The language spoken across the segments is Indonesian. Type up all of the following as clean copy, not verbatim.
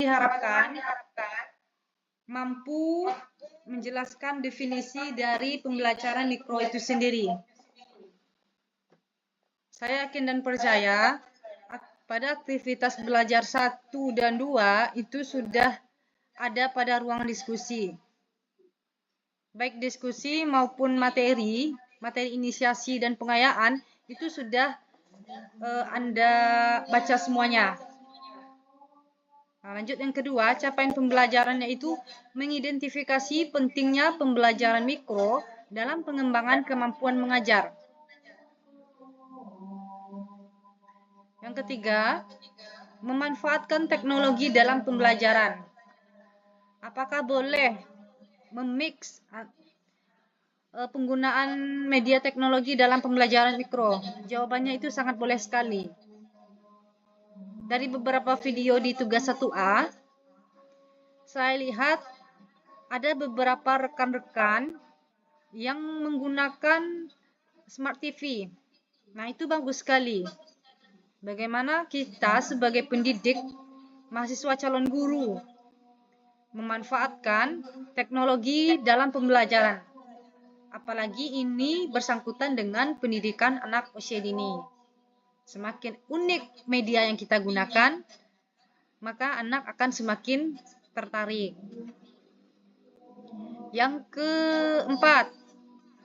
diharapkan mampu menjelaskan definisi dari pembelajaran mikro itu sendiri. Saya yakin dan percaya pada aktivitas belajar 1 dan 2 itu sudah ada pada ruang diskusi. Baik diskusi maupun materi inisiasi dan pengayaan itu sudah Anda baca semuanya. Nah, lanjut yang kedua, capaian pembelajarannya itu mengidentifikasi pentingnya pembelajaran mikro dalam pengembangan kemampuan mengajar. Yang ketiga, memanfaatkan teknologi dalam pembelajaran. Apakah boleh memix penggunaan media teknologi dalam pembelajaran mikro? Jawabannya itu sangat boleh sekali. Dari beberapa video di tugas 1A, saya lihat ada beberapa rekan-rekan yang menggunakan Smart TV. Nah, itu bagus sekali. Bagaimana kita sebagai pendidik, mahasiswa calon guru, memanfaatkan teknologi dalam pembelajaran. Apalagi ini bersangkutan dengan pendidikan anak usia dini. Semakin unik media yang kita gunakan, maka anak akan semakin tertarik. Yang keempat,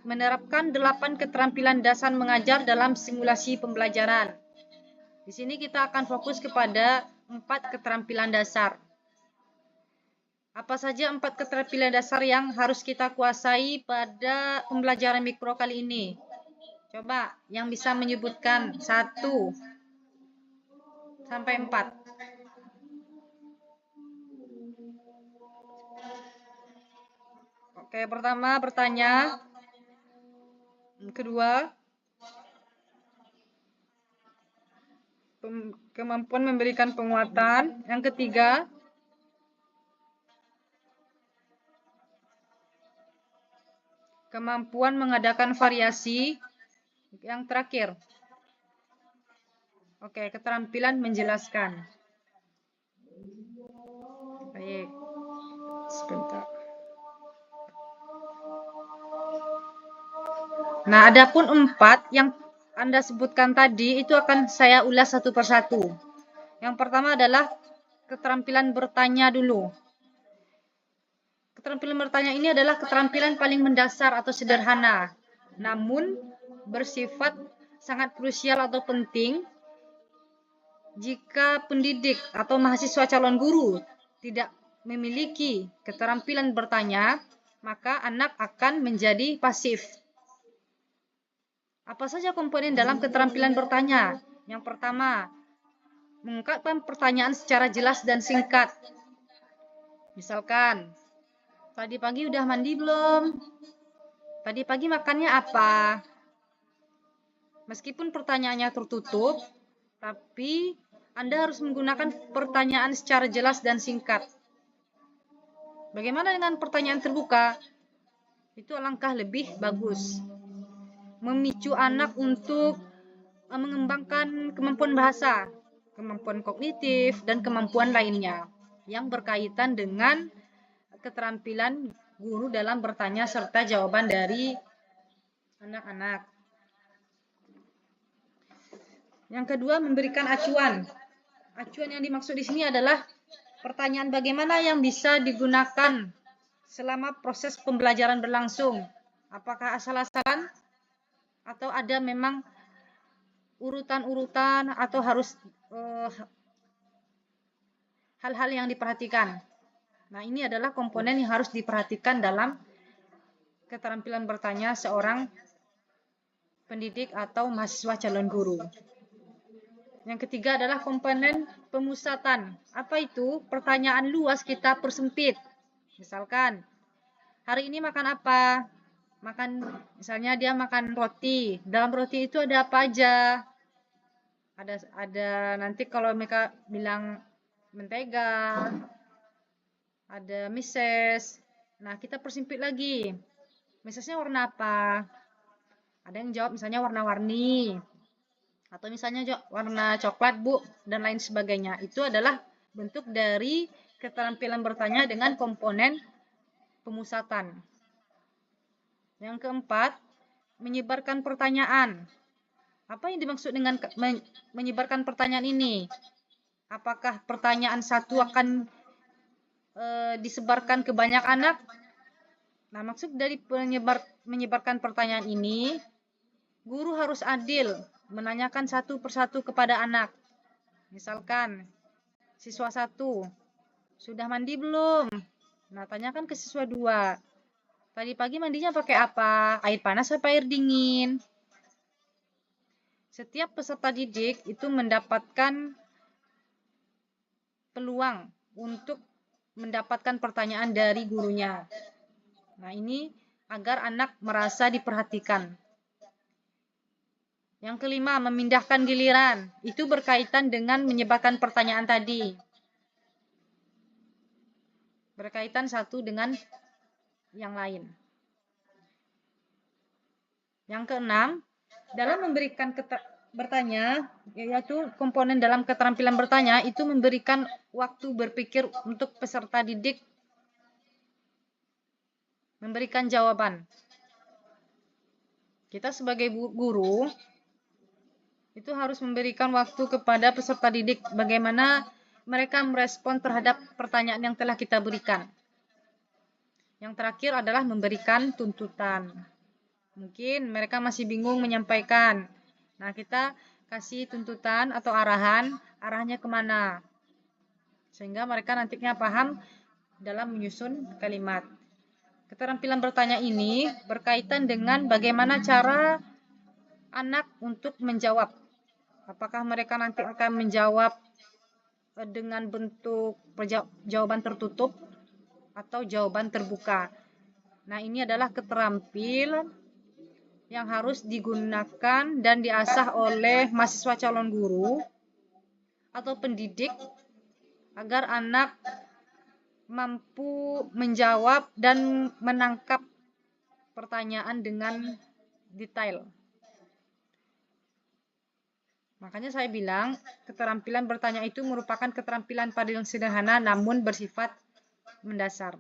menerapkan 8 keterampilan dasar mengajar dalam simulasi pembelajaran. Di sini kita akan fokus kepada 4 keterampilan dasar. Apa saja 4 keterampilan dasar yang harus kita kuasai pada pembelajaran mikro kali ini? Coba yang bisa menyebutkan 1 sampai 4. Oke, pertama bertanya. Kedua, kemampuan memberikan penguatan. Yang ketiga, kemampuan mengadakan variasi. Yang terakhir, oke, keterampilan menjelaskan. Baik, sebentar. Nah, adapun 4 yang Anda sebutkan tadi itu akan saya ulas satu persatu. Yang pertama adalah keterampilan bertanya dulu. Keterampilan bertanya ini adalah keterampilan paling mendasar atau sederhana, namun bersifat sangat krusial atau penting jika pendidik atau mahasiswa calon guru tidak memiliki keterampilan bertanya, maka anak akan menjadi pasif. Apa saja komponen dalam keterampilan bertanya? Yang pertama, mengungkapkan pertanyaan secara jelas dan singkat. Misalkan, tadi pagi udah mandi belum? Tadi pagi makannya apa? Meskipun pertanyaannya tertutup, tapi Anda harus menggunakan pertanyaan secara jelas dan singkat. Bagaimana dengan pertanyaan terbuka? Itu alangkah lebih bagus. Memicu anak untuk mengembangkan kemampuan bahasa, kemampuan kognitif, dan kemampuan lainnya yang berkaitan dengan keterampilan guru dalam bertanya serta jawaban dari anak-anak. Yang kedua, memberikan acuan. Acuan yang dimaksud di sini adalah pertanyaan bagaimana yang bisa digunakan selama proses pembelajaran berlangsung. Apakah asal-asalan atau ada memang urutan-urutan atau harus hal-hal yang diperhatikan. Nah, ini adalah komponen yang harus diperhatikan dalam keterampilan bertanya seorang pendidik atau mahasiswa calon guru. Yang ketiga adalah komponen pemusatan. Apa itu? Pertanyaan luas kita persempit. Misalkan, hari ini makan apa? Misalnya dia makan roti. Dalam roti itu ada apa aja? Ada nanti kalau mereka bilang mentega, ada meses. Nah, kita persempit lagi. Mesesnya warna apa? Ada yang jawab misalnya warna-warni. Atau misalnya warna coklat, Bu, dan lain sebagainya. Itu adalah bentuk dari keterampilan bertanya dengan komponen pemusatan. Yang keempat, menyebarkan pertanyaan. Apa yang dimaksud dengan menyebarkan pertanyaan ini? Apakah pertanyaan satu akan disebarkan ke banyak anak? Nah, maksud dari menyebarkan pertanyaan ini, guru harus adil menanyakan satu persatu kepada anak. Misalkan, siswa 1, sudah mandi belum? Nah, tanyakan ke siswa 2. Tadi pagi mandinya pakai apa? Air panas apa air dingin? Setiap peserta didik itu mendapatkan peluang untuk mendapatkan pertanyaan dari gurunya. Nah, ini agar anak merasa diperhatikan. Yang kelima, memindahkan giliran. Itu berkaitan dengan menyebarkan pertanyaan tadi. Berkaitan satu dengan yang lain. Yang keenam, dalam memberikan bertanya, yaitu komponen dalam keterampilan bertanya, itu memberikan waktu berpikir untuk peserta didik memberikan jawaban. Kita sebagai guru, itu harus memberikan waktu kepada peserta didik bagaimana mereka merespon terhadap pertanyaan yang telah kita berikan. Yang terakhir adalah memberikan tuntutan. Mungkin mereka masih bingung menyampaikan. Nah, kita kasih tuntutan atau arahnya kemana. Sehingga mereka nantinya paham dalam menyusun kalimat. Keterampilan bertanya ini berkaitan dengan bagaimana cara anak untuk menjawab. Apakah mereka nanti akan menjawab dengan bentuk jawaban tertutup atau jawaban terbuka. Nah, ini adalah keterampilan yang harus digunakan dan diasah oleh mahasiswa calon guru atau pendidik agar anak mampu menjawab dan menangkap pertanyaan dengan detail. Makanya saya bilang keterampilan bertanya itu merupakan keterampilan pada yang sederhana namun bersifat mendasar.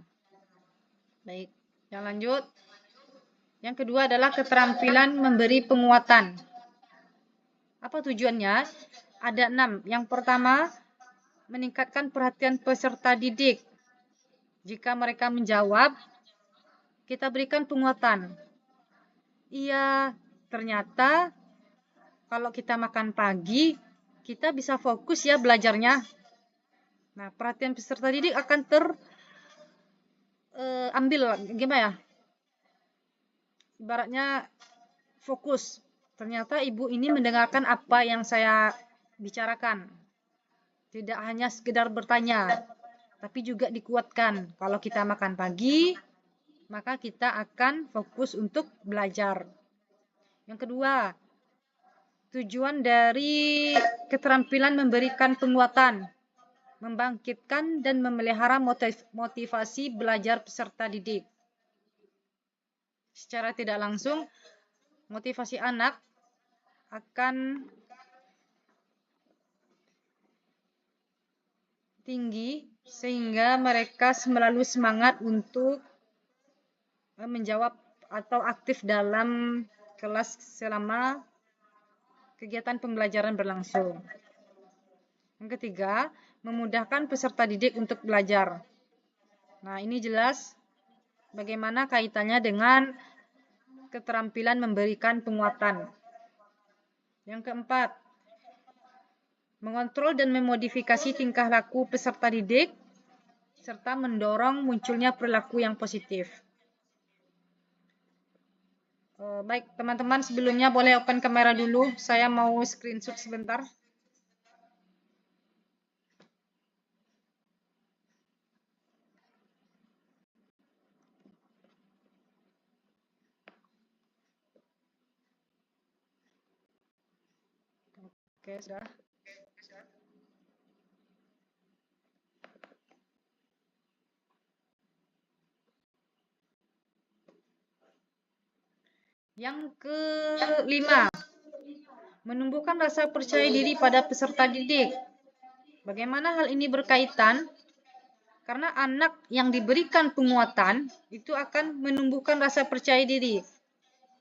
Baik, yang lanjut. Yang kedua adalah keterampilan memberi penguatan. Apa tujuannya? Ada 6. Yang pertama, meningkatkan perhatian peserta didik. Jika mereka menjawab, kita berikan penguatan. Iya, ternyata kalau kita makan pagi, kita bisa fokus ya belajarnya. Nah, perhatian peserta didik akan terambil, gimana ya? Ibaratnya fokus. Ternyata ibu ini mendengarkan apa yang saya bicarakan. Tidak hanya sekedar bertanya, tapi juga dikuatkan. Kalau kita makan pagi, maka kita akan fokus untuk belajar. Yang kedua, tujuan dari keterampilan memberikan penguatan, membangkitkan dan memelihara motivasi belajar peserta didik. Secara tidak langsung, motivasi anak akan tinggi sehingga mereka selalu semangat untuk menjawab atau aktif dalam kelas selama kegiatan pembelajaran berlangsung. Yang ketiga, memudahkan peserta didik untuk belajar. Nah, ini jelas bagaimana kaitannya dengan keterampilan memberikan penguatan. Yang keempat, mengontrol dan memodifikasi tingkah laku peserta didik serta mendorong munculnya perilaku yang positif. Baik, teman-teman, sebelumnya boleh open kamera dulu. Saya mau screenshot sebentar. Oke, sudah. Yang kelima, menumbuhkan rasa percaya diri pada peserta didik. Bagaimana hal ini berkaitan? Karena anak yang diberikan penguatan itu akan menumbuhkan rasa percaya diri.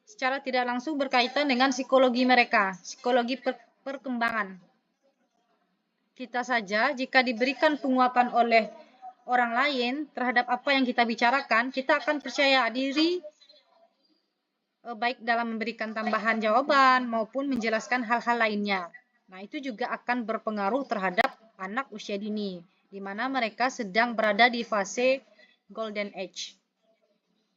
Secara tidak langsung berkaitan dengan psikologi mereka, psikologi perkembangan. Kita saja jika diberikan penguatan oleh orang lain terhadap apa yang kita bicarakan, kita akan percaya diri baik dalam memberikan tambahan jawaban maupun menjelaskan hal-hal lainnya. Nah, itu juga akan berpengaruh terhadap anak usia dini, di mana mereka sedang berada di fase golden age.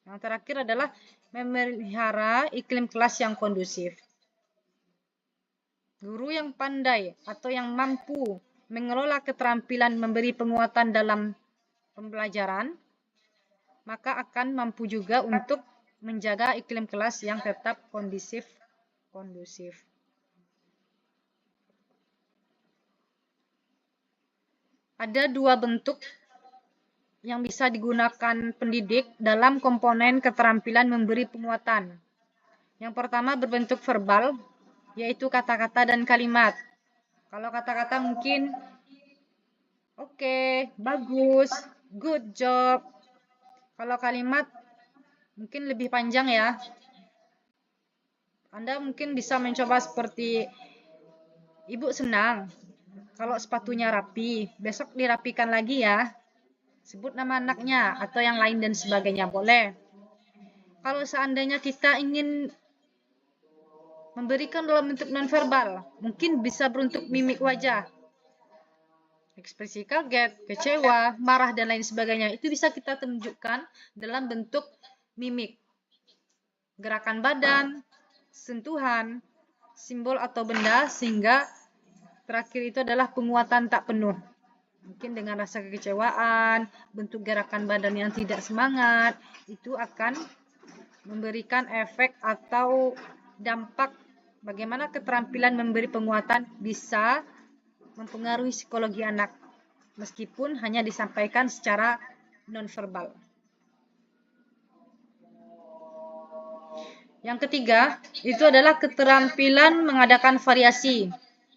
Yang terakhir adalah memelihara iklim kelas yang kondusif. Guru yang pandai atau yang mampu mengelola keterampilan memberi penguatan dalam pembelajaran, maka akan mampu juga untuk menjaga iklim kelas yang tetap kondusif. Ada dua bentuk yang bisa digunakan pendidik dalam komponen keterampilan memberi penguatan. Yang pertama berbentuk verbal, yaitu kata-kata dan kalimat. Kalau kata-kata mungkin oke, bagus, good job. Kalau kalimat mungkin lebih panjang ya. Anda mungkin bisa mencoba seperti Ibu senang kalau sepatunya rapi, besok dirapikan lagi ya. Sebut nama anaknya atau yang lain dan sebagainya boleh. Kalau seandainya kita ingin memberikan dalam bentuk nonverbal, mungkin bisa berbentuk mimik wajah. Ekspresi kaget, kecewa, marah, dan lain sebagainya. Itu bisa kita tunjukkan dalam bentuk mimik. Gerakan badan, sentuhan, simbol atau benda, sehingga terakhir itu adalah penguatan tak penuh. Mungkin dengan rasa kekecewaan, bentuk gerakan badan yang tidak semangat, itu akan memberikan efek atau dampak bagaimana keterampilan memberi penguatan bisa mempengaruhi psikologi anak, meskipun hanya disampaikan secara nonverbal. Yang ketiga, itu adalah keterampilan mengadakan variasi.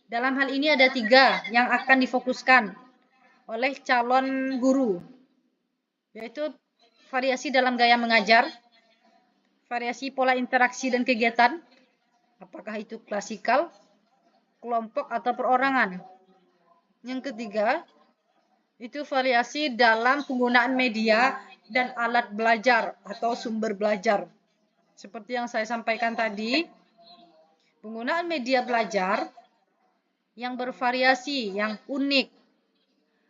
Dalam hal ini ada 3 yang akan difokuskan oleh calon guru, yaitu variasi dalam gaya mengajar, variasi pola interaksi dan kegiatan, apakah itu klasikal, kelompok, atau perorangan. Yang ketiga, itu variasi dalam penggunaan media dan alat belajar atau sumber belajar. Seperti yang saya sampaikan tadi, penggunaan media belajar yang bervariasi, yang unik,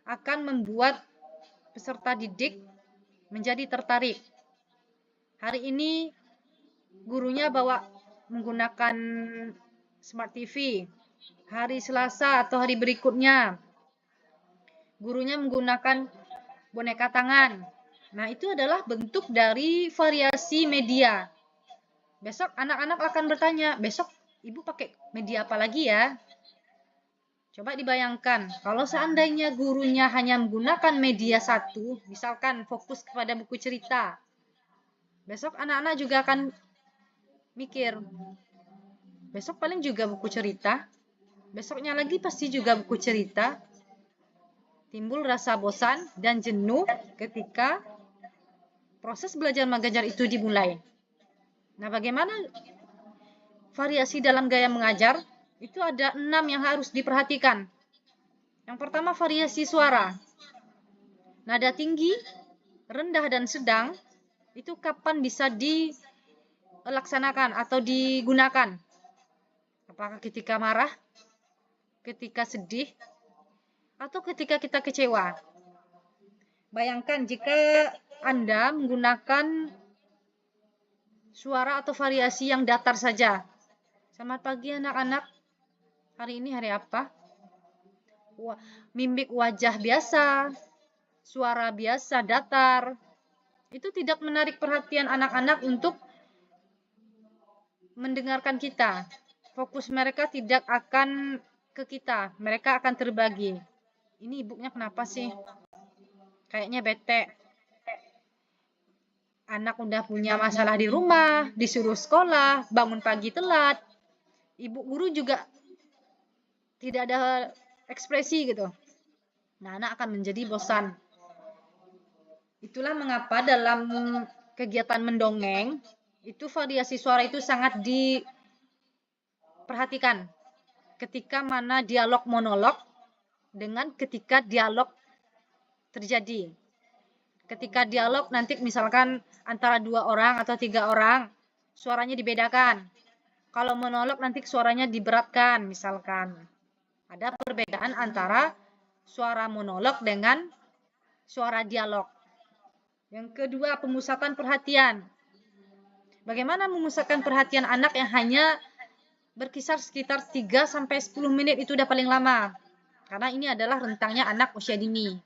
akan membuat peserta didik menjadi tertarik. Hari ini gurunya bawa menggunakan Smart TV. Hari Selasa atau hari berikutnya gurunya menggunakan boneka tangan. Nah, itu adalah bentuk dari variasi media. Besok anak-anak akan bertanya, besok ibu pakai media apa lagi ya? Coba dibayangkan, kalau seandainya gurunya hanya menggunakan media satu, misalkan fokus kepada buku cerita, besok anak-anak juga akan mikir, besok paling juga buku cerita, besoknya lagi pasti juga buku cerita. Timbul rasa bosan dan jenuh ketika proses belajar mengajar itu dimulai. Nah, bagaimana variasi dalam gaya mengajar? Itu ada 6 yang harus diperhatikan. Yang pertama, variasi suara. Nada tinggi, rendah, dan sedang itu kapan bisa dilaksanakan atau digunakan? Apakah ketika marah, ketika sedih, atau ketika kita kecewa? Bayangkan jika Anda menggunakan suara atau variasi yang datar saja. Selamat pagi anak-anak. Hari ini hari apa? Mimik wajah biasa, suara biasa, datar. Itu tidak menarik perhatian anak-anak untuk mendengarkan kita. Fokus mereka tidak akan ke kita. Mereka akan terbagi. Ini ibunya kenapa sih? Kayaknya bete. Anak udah punya masalah di rumah, disuruh sekolah, bangun pagi telat. Ibu guru juga tidak ada ekspresi gitu. Nah, anak akan menjadi bosan. Itulah mengapa dalam kegiatan mendongeng, itu variasi suara itu sangat diperhatikan. Ketika mana dialog monolog dengan ketika dialog terjadi. Ketika dialog nanti misalkan antara 2 orang atau 3 orang, suaranya dibedakan. Kalau monolog nanti suaranya diberatkan misalkan. Ada perbedaan antara suara monolog dengan suara dialog. Yang kedua, pemusatan perhatian. Bagaimana memusatkan perhatian anak yang hanya berkisar sekitar 3-10 menit itu udah paling lama. Karena ini adalah rentangnya anak usia dini.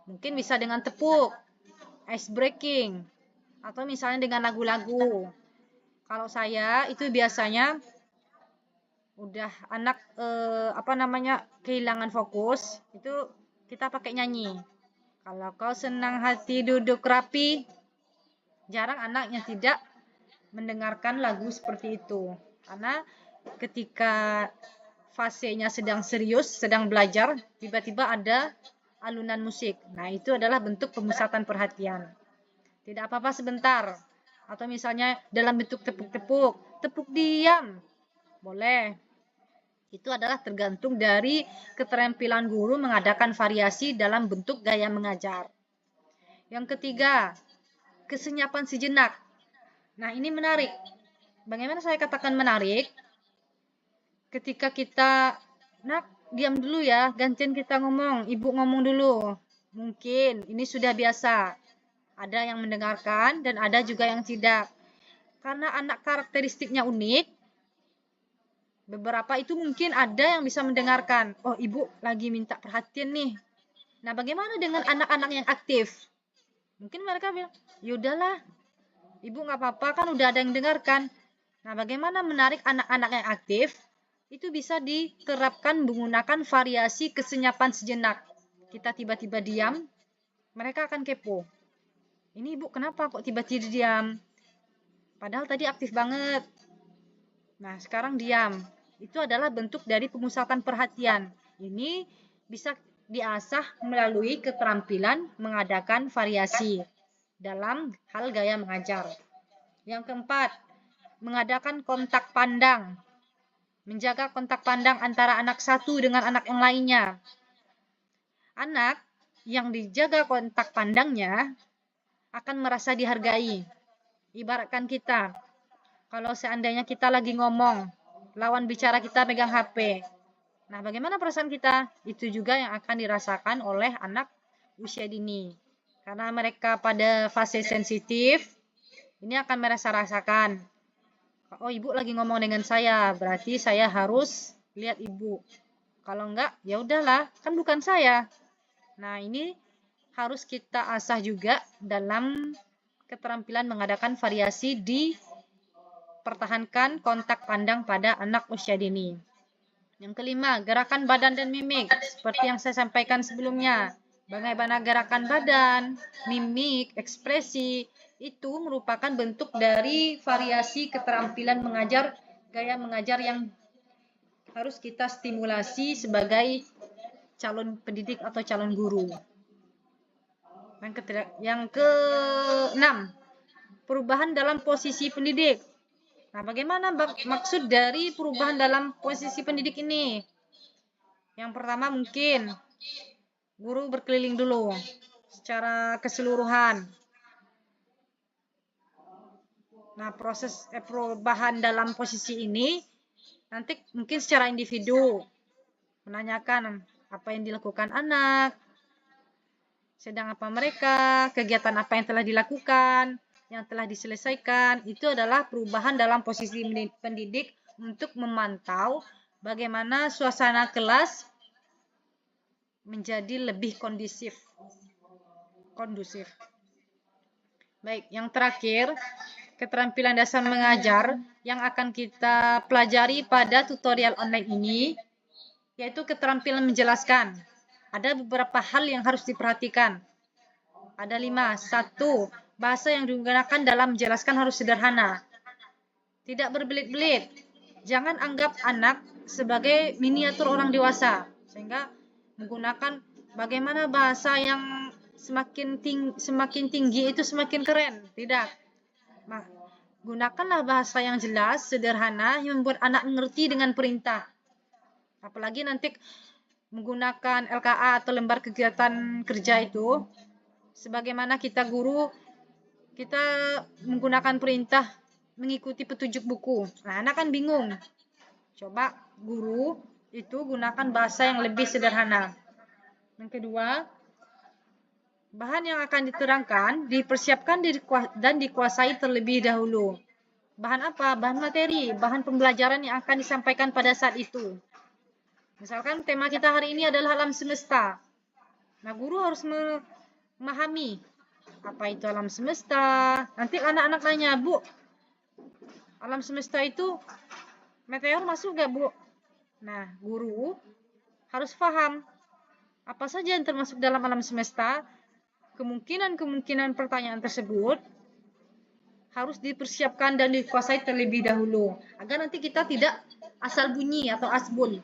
Mungkin bisa dengan tepuk, ice breaking, atau misalnya dengan lagu-lagu. Kalau saya itu biasanya udah anak kehilangan fokus, itu kita pakai nyanyi. Kalau kau senang hati duduk rapi, jarang anak yang tidak mendengarkan lagu seperti itu. Karena ketika fasenya sedang serius, sedang belajar, tiba-tiba ada alunan musik. Nah, itu adalah bentuk pemusatan perhatian. Tidak apa-apa sebentar. Atau misalnya dalam bentuk tepuk-tepuk, tepuk diam. Boleh. Itu adalah tergantung dari keterampilan guru mengadakan variasi dalam bentuk gaya mengajar. Yang ketiga, kesenyapan sejenak. Nah, ini menarik. Bagaimana saya katakan menarik? Ketika kita, nak, diam dulu ya, gantian kita ngomong, ibu ngomong dulu. Mungkin ini sudah biasa. Ada yang mendengarkan dan ada juga yang tidak. Karena anak karakteristiknya unik, beberapa itu mungkin ada yang bisa mendengarkan. Oh, ibu lagi minta perhatian nih. Nah, bagaimana dengan anak-anak yang aktif? Mungkin mereka bilang, yaudahlah, ibu nggak apa-apa kan udah ada yang dengarkan. Nah, bagaimana menarik anak-anak yang aktif? Itu bisa diterapkan menggunakan variasi kesenyapan sejenak. Kita tiba-tiba diam, mereka akan kepo. Ini ibu kenapa kok tiba-tiba diam? Padahal tadi aktif banget. Nah, sekarang diam. Itu adalah bentuk dari pemusatan perhatian. Ini bisa diasah melalui keterampilan mengadakan variasi dalam hal gaya mengajar. Yang keempat, mengadakan kontak pandang. Menjaga kontak pandang antara anak satu dengan anak yang lainnya. Anak yang dijaga kontak pandangnya akan merasa dihargai. Ibaratkan kita, kalau seandainya kita lagi ngomong, lawan bicara kita pegang HP. Nah, bagaimana perasaan kita? Itu juga yang akan dirasakan oleh anak usia dini. Karena mereka pada fase sensitif, ini akan merasa rasakan. Oh, ibu lagi ngomong dengan saya, berarti saya harus lihat ibu. Kalau enggak, ya udahlah, kan bukan saya. Nah, ini harus kita asah juga dalam keterampilan mengadakan variasi di pertahankan kontak pandang pada anak usia dini. Yang kelima, gerakan badan dan mimik. Seperti yang saya sampaikan sebelumnya. Bagaimana gerakan badan, mimik, ekspresi, itu merupakan bentuk dari variasi keterampilan mengajar, gaya mengajar yang harus kita stimulasi sebagai calon pendidik atau calon guru. Yang keenam, perubahan dalam posisi pendidik. Nah, bagaimana maksud dari perubahan dalam posisi pendidik ini? Yang pertama mungkin guru berkeliling dulu secara keseluruhan. Nah, proses perubahan dalam posisi ini nanti mungkin secara individu menanyakan apa yang dilakukan anak, sedang apa mereka, kegiatan apa yang telah dilakukan, yang telah diselesaikan. Itu adalah perubahan dalam posisi pendidik untuk memantau bagaimana suasana kelas menjadi lebih kondusif. Baik, yang terakhir, keterampilan dasar mengajar yang akan kita pelajari pada tutorial online ini, yaitu keterampilan menjelaskan. Ada beberapa hal yang harus diperhatikan. Ada 5. 1. Bahasa yang digunakan dalam menjelaskan harus sederhana. Tidak berbelit-belit. Jangan anggap anak sebagai miniatur orang dewasa. Sehingga menggunakan bagaimana bahasa yang semakin tinggi itu semakin keren. Tidak. Gunakanlah bahasa yang jelas, sederhana, yang membuat anak mengerti dengan perintah. Apalagi nanti menggunakan LKA atau lembar kegiatan kerja itu, sebagaimana kita guru, kita menggunakan perintah mengikuti petunjuk buku. Nah, anak kan bingung. Coba guru itu gunakan bahasa yang lebih sederhana. Yang kedua, bahan yang akan diterangkan dipersiapkan dan dikuasai terlebih dahulu. Bahan apa? Bahan materi, bahan pembelajaran yang akan disampaikan pada saat itu. Misalkan tema kita hari ini adalah alam semesta. Nah, guru harus memahami apa itu alam semesta. Nanti anak-anak nanya, Bu, alam semesta itu meteor masuk gak, Bu? Nah, guru harus paham apa saja yang termasuk dalam alam semesta. Kemungkinan pertanyaan tersebut harus dipersiapkan dan dikuasai terlebih dahulu, agar nanti kita tidak asal bunyi atau asbun.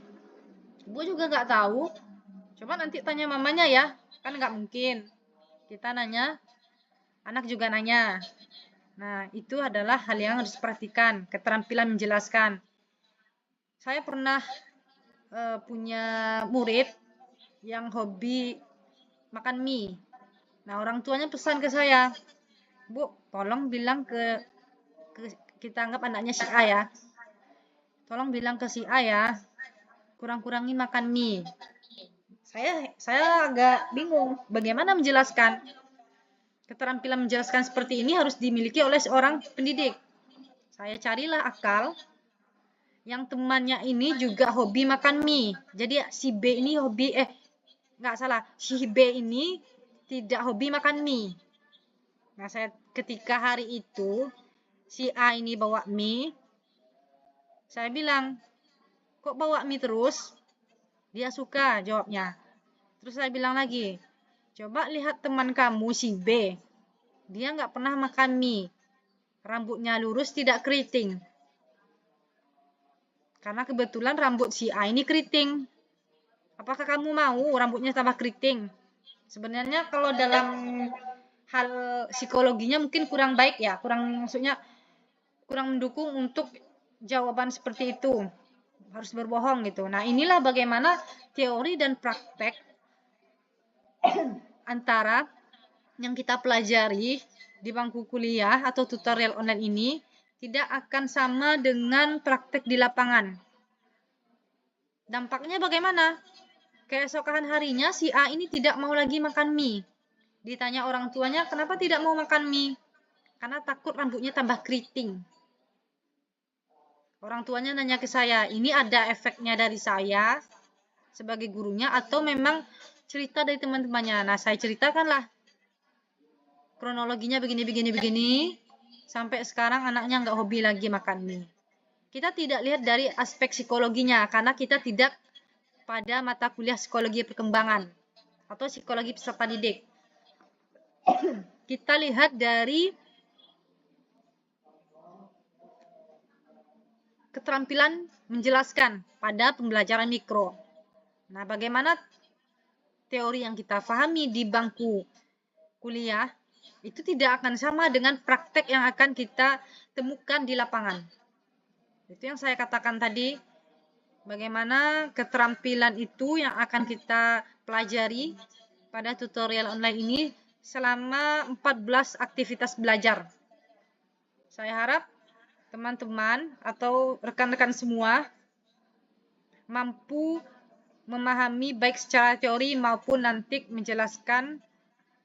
Bu juga nggak tahu, coba nanti tanya mamanya ya, kan nggak mungkin. Kita nanya, anak juga nanya. Nah, itu adalah hal yang harus diperhatikan, keterampilan menjelaskan. Saya pernah punya murid yang hobi makan mie. Nah, orang tuanya pesan ke saya, Bu, tolong bilang ke kita anggap anaknya si A ya. Tolong bilang ke si A ya, kurang-kurangi makan mie. Saya agak bingung bagaimana menjelaskan. Keterampilan menjelaskan seperti ini harus dimiliki oleh seorang pendidik. Saya carilah akal yang temannya ini juga hobi makan mie. Jadi si B ini si B ini tidak hobi makan mie. Nah, ketika hari itu si A ini bawa mie, saya bilang, kok bawa mie terus? Dia suka, jawabnya. Terus saya bilang lagi, coba lihat teman kamu si B. Dia nggak pernah makan mie. Rambutnya lurus, tidak keriting. Karena kebetulan rambut si A ini keriting. Apakah kamu mau rambutnya tambah keriting? Sebenarnya kalau dalam hal psikologinya mungkin kurang baik ya, kurang mendukung untuk jawaban seperti itu. Harus berbohong gitu. Nah, inilah bagaimana teori dan praktek antara yang kita pelajari di bangku kuliah atau tutorial online ini tidak akan sama dengan praktek di lapangan. Dampaknya bagaimana? Keesokan harinya si A ini tidak mau lagi makan mie. Ditanya orang tuanya, kenapa tidak mau makan mie? Karena takut rambutnya tambah keriting. Orang tuanya nanya ke saya, ini ada efeknya dari saya sebagai gurunya atau memang cerita dari teman-temannya? Nah, saya ceritakanlah kronologinya begini, sampai sekarang anaknya nggak hobi lagi makan mie. Kita tidak lihat dari aspek psikologinya, karena kita tidak pada mata kuliah psikologi perkembangan atau psikologi peserta didik. Kita lihat dari keterampilan menjelaskan pada pembelajaran mikro. Nah, bagaimana teori yang kita pahami di bangku kuliah itu tidak akan sama dengan praktek yang akan kita temukan di lapangan. Itu yang saya katakan tadi, bagaimana keterampilan itu yang akan kita pelajari pada tutorial online ini selama 14 aktivitas belajar. Saya harap teman-teman atau rekan-rekan semua mampu memahami baik secara teori maupun nanti menjelaskan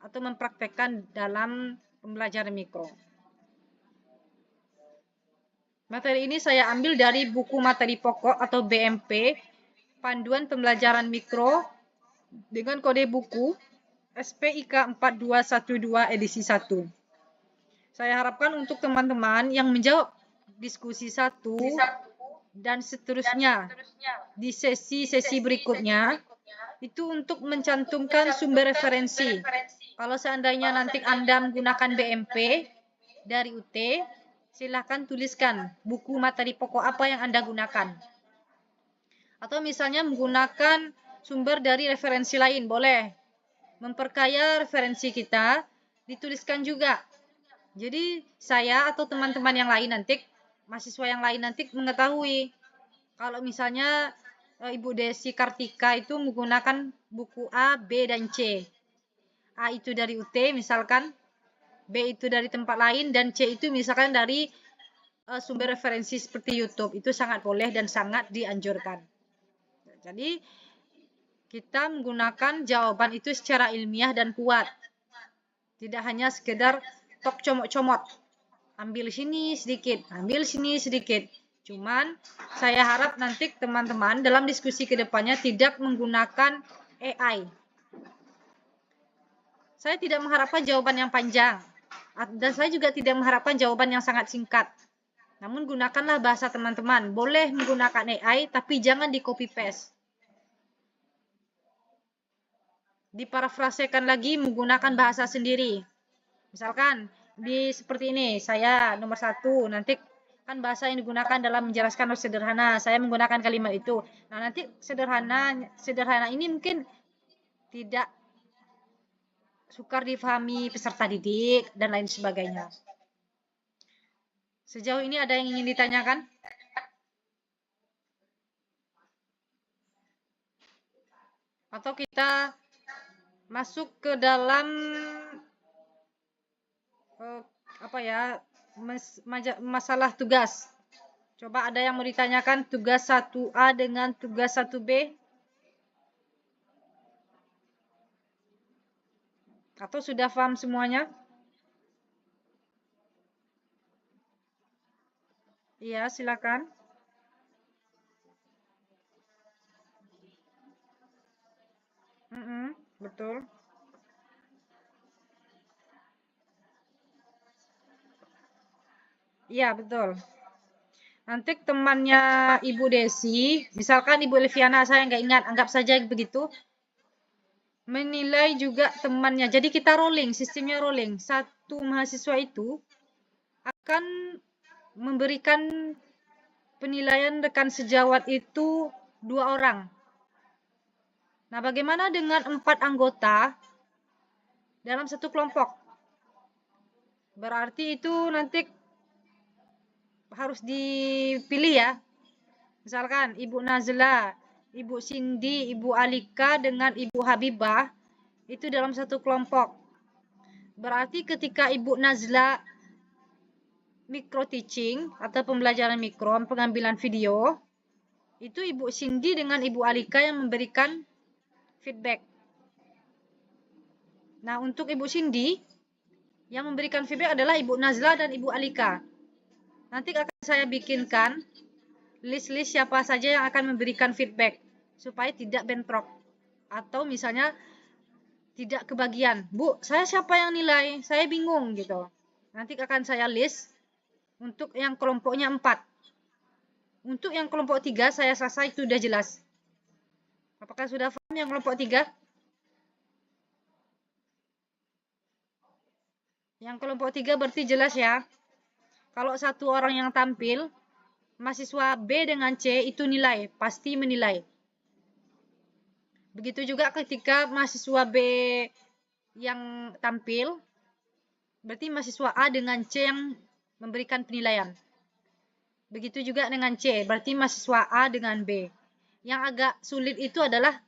atau mempraktekkan dalam pembelajaran mikro. Materi ini saya ambil dari buku materi pokok atau BMP, Panduan Pembelajaran Mikro dengan kode buku SPIK 4212 edisi 1. Saya harapkan untuk teman-teman yang menjawab diskusi 1 dan seterusnya di sesi-sesi berikutnya itu untuk mencantumkan sumber referensi. Kalau seandainya nanti Anda menggunakan BMP dari UT, silakan tuliskan buku materi pokok apa yang Anda gunakan. Atau misalnya menggunakan sumber dari referensi lain, boleh. memperkaya referensi kita, dituliskan juga. Jadi saya atau teman-teman yang lain nanti, mahasiswa yang lain nanti mengetahui kalau misalnya Ibu Desi Kartika itu menggunakan buku A, B, dan C. A itu dari UT misalkan, B itu dari tempat lain, dan C itu misalkan dari sumber referensi seperti YouTube. Itu sangat boleh dan sangat dianjurkan. Jadi kita menggunakan jawaban itu secara ilmiah dan kuat. Tidak hanya sekedar tok comot-comot. Ambil sini sedikit, ambil sini sedikit. Cuman saya harap nanti teman-teman dalam diskusi kedepannya tidak menggunakan AI. Saya tidak mengharapkan jawaban yang panjang. Dan saya juga tidak mengharapkan jawaban yang sangat singkat. Namun gunakanlah bahasa teman-teman. Boleh menggunakan AI, tapi jangan di copy paste. Diparafrasekan lagi menggunakan bahasa sendiri. Misalkan seperti ini, saya nomor 1, nanti kan bahasa yang digunakan dalam menjelaskan harus sederhana. Saya menggunakan kalimat itu. Nah, nanti sederhana ini mungkin tidak sukar difahami peserta didik dan lain sebagainya. Sejauh ini ada yang ingin ditanyakan? Atau kita masuk ke dalam masalah tugas. Coba ada yang mau ditanyakan tugas 1A dengan tugas 1B? Atau sudah paham semuanya? Iya, silakan. Betul. Iya, betul. Nanti temannya Ibu Desi, misalkan Ibu Liviana, saya nggak ingat, anggap saja begitu, menilai juga temannya. Jadi kita rolling, sistemnya rolling. Satu mahasiswa itu akan memberikan penilaian rekan sejawat itu 2 orang. Nah, bagaimana dengan 4 anggota dalam satu kelompok? Berarti itu nanti harus dipilih ya. Misalkan Ibu Nazla, Ibu Cindy, Ibu Alika dengan Ibu Habibah itu dalam satu kelompok. Berarti ketika Ibu Nazla micro teaching atau pembelajaran mikro, pengambilan video, itu Ibu Cindy dengan Ibu Alika yang memberikan feedback. Nah, untuk Ibu Cindy yang memberikan feedback adalah Ibu Nazla dan Ibu Alika. Nanti akan saya bikinkan list-list siapa saja yang akan memberikan feedback supaya tidak bentrok. Atau misalnya tidak kebagian. Bu, saya siapa yang nilai? Saya bingung gitu. Nanti akan saya list untuk yang kelompoknya 4. Untuk yang kelompok 3 saya rasa itu sudah jelas. Apakah sudah paham yang kelompok 3? Yang kelompok 3 berarti jelas ya. Kalau satu orang yang tampil, mahasiswa B dengan C itu nilai, pasti menilai. Begitu juga ketika mahasiswa B yang tampil, berarti mahasiswa A dengan C yang memberikan penilaian. Begitu juga dengan C, berarti mahasiswa A dengan B. Yang agak sulit itu adalah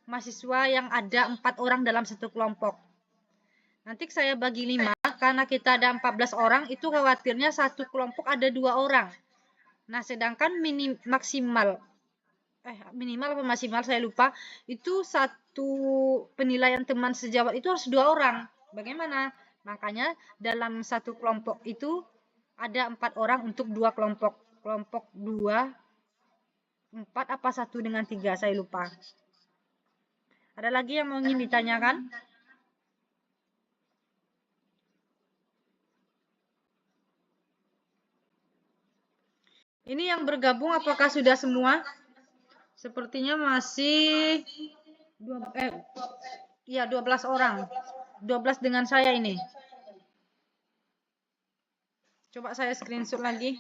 mahasiswa yang ada 4 orang dalam satu kelompok. Nanti saya bagi 5, karena kita ada 14 orang, itu khawatirnya satu kelompok ada 2 orang. Nah, sedangkan minimal apa maksimal saya lupa, itu satu penilaian teman sejawat itu harus 2 orang. Bagaimana? Makanya dalam satu kelompok itu ada 4 orang untuk 2 kelompok. Kelompok 2, 4 apa 1 dengan 3, saya lupa. Ada lagi yang mau ingin ditanyakan? Ini yang bergabung apakah sudah semua? Sepertinya masih 12 orang. 12 dengan saya ini. Coba saya screenshot lagi.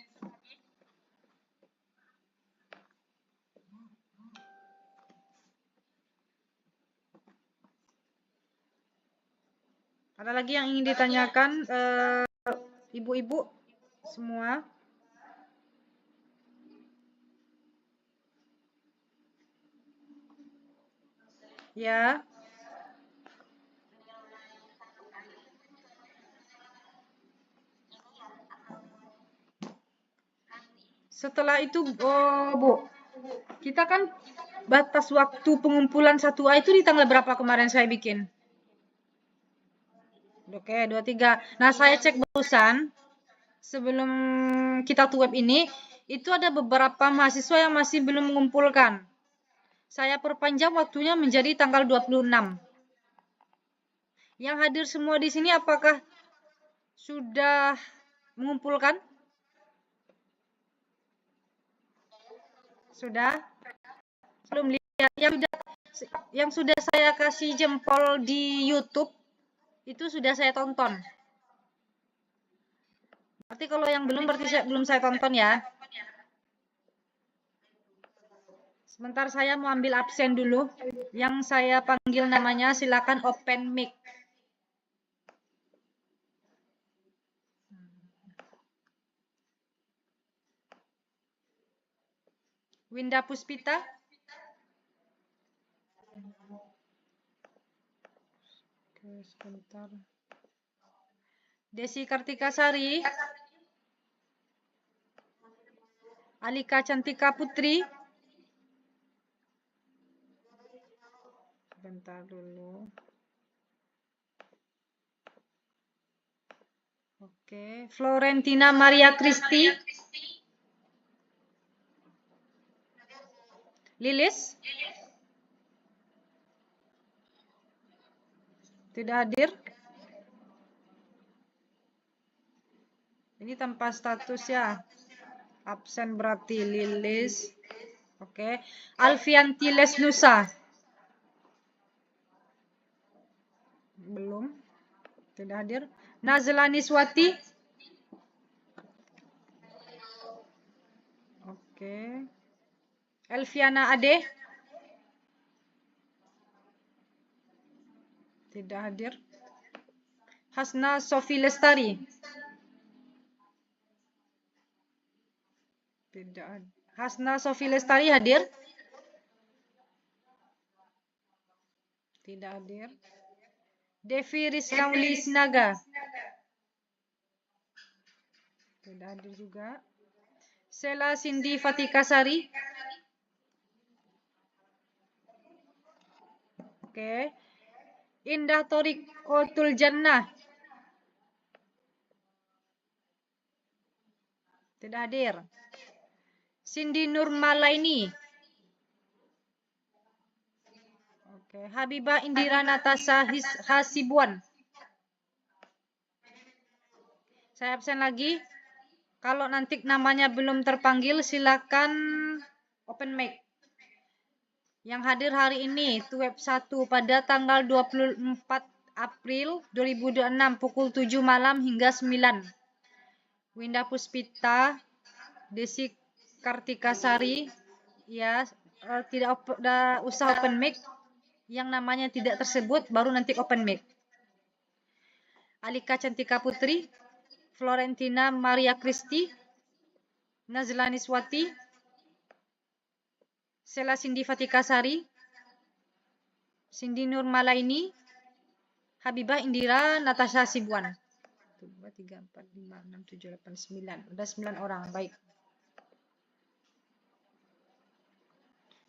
Ada lagi yang ingin ditanyakan, ibu-ibu semua? Ya. Setelah itu, Bu, kita kan batas waktu pengumpulan 1A itu di tanggal berapa kemarin saya bikin? Oke, 23. Nah, saya cek barusan sebelum kita tuh web ini, itu ada beberapa mahasiswa yang masih belum mengumpulkan. Saya perpanjang waktunya menjadi tanggal 26. Yang hadir semua di sini apakah sudah mengumpulkan? Sudah? Belum lihat. Yang sudah saya kasih jempol di YouTube itu sudah saya tonton. Berarti kalau yang belum berarti belum saya tonton ya. Sebentar saya mau ambil absen dulu. Yang saya panggil namanya silakan open mic. Winda Puspita. Oke, sebentar. Desi Kartikasari. Alika Cantika Putri. Sebentar dulu. Oke, Florentina Maria Kristi. Lilis? Tidak hadir? Ini tanpa status ya. Absen berarti Lilis. Oke. Alfianti Lesnusa. Belum. Tidak hadir. Nazlani Swati. Oke. Elviana Ade. Tidak hadir. Hasna Sofi Lestari. Tidak hadir. Hasna Sofi Lestari hadir? Tidak hadir. Devi Rizlauli Sinaga. Tidak hadir juga. Sela Cindy Fatikasari. Oke. Indah Torik Otul Jannah. Tidak hadir. Cindy Nurmalaini. Oke. Habibah Indira Natasha Hasibuan. Saya absen lagi. Kalau nanti namanya belum terpanggil, silakan open mic. Yang hadir hari ini, Tuweb 1 pada tanggal 24 April 2026 pukul 7 malam hingga 9. Winda Puspita, Desi Kartikasari, ya, tidak usah open mic. Yang namanya tidak tersebut baru nanti open mic. Alika Cantika Putri, Florentina Maria Kristi, Nazlani Swati, Sela Cindy Fatikasari, Cindy Nurmalaini, Habibah Indira Natasha Sibuan. 1, 2, 3, 4, 5, 6, 7, 8, 9. Udah 9 orang, baik.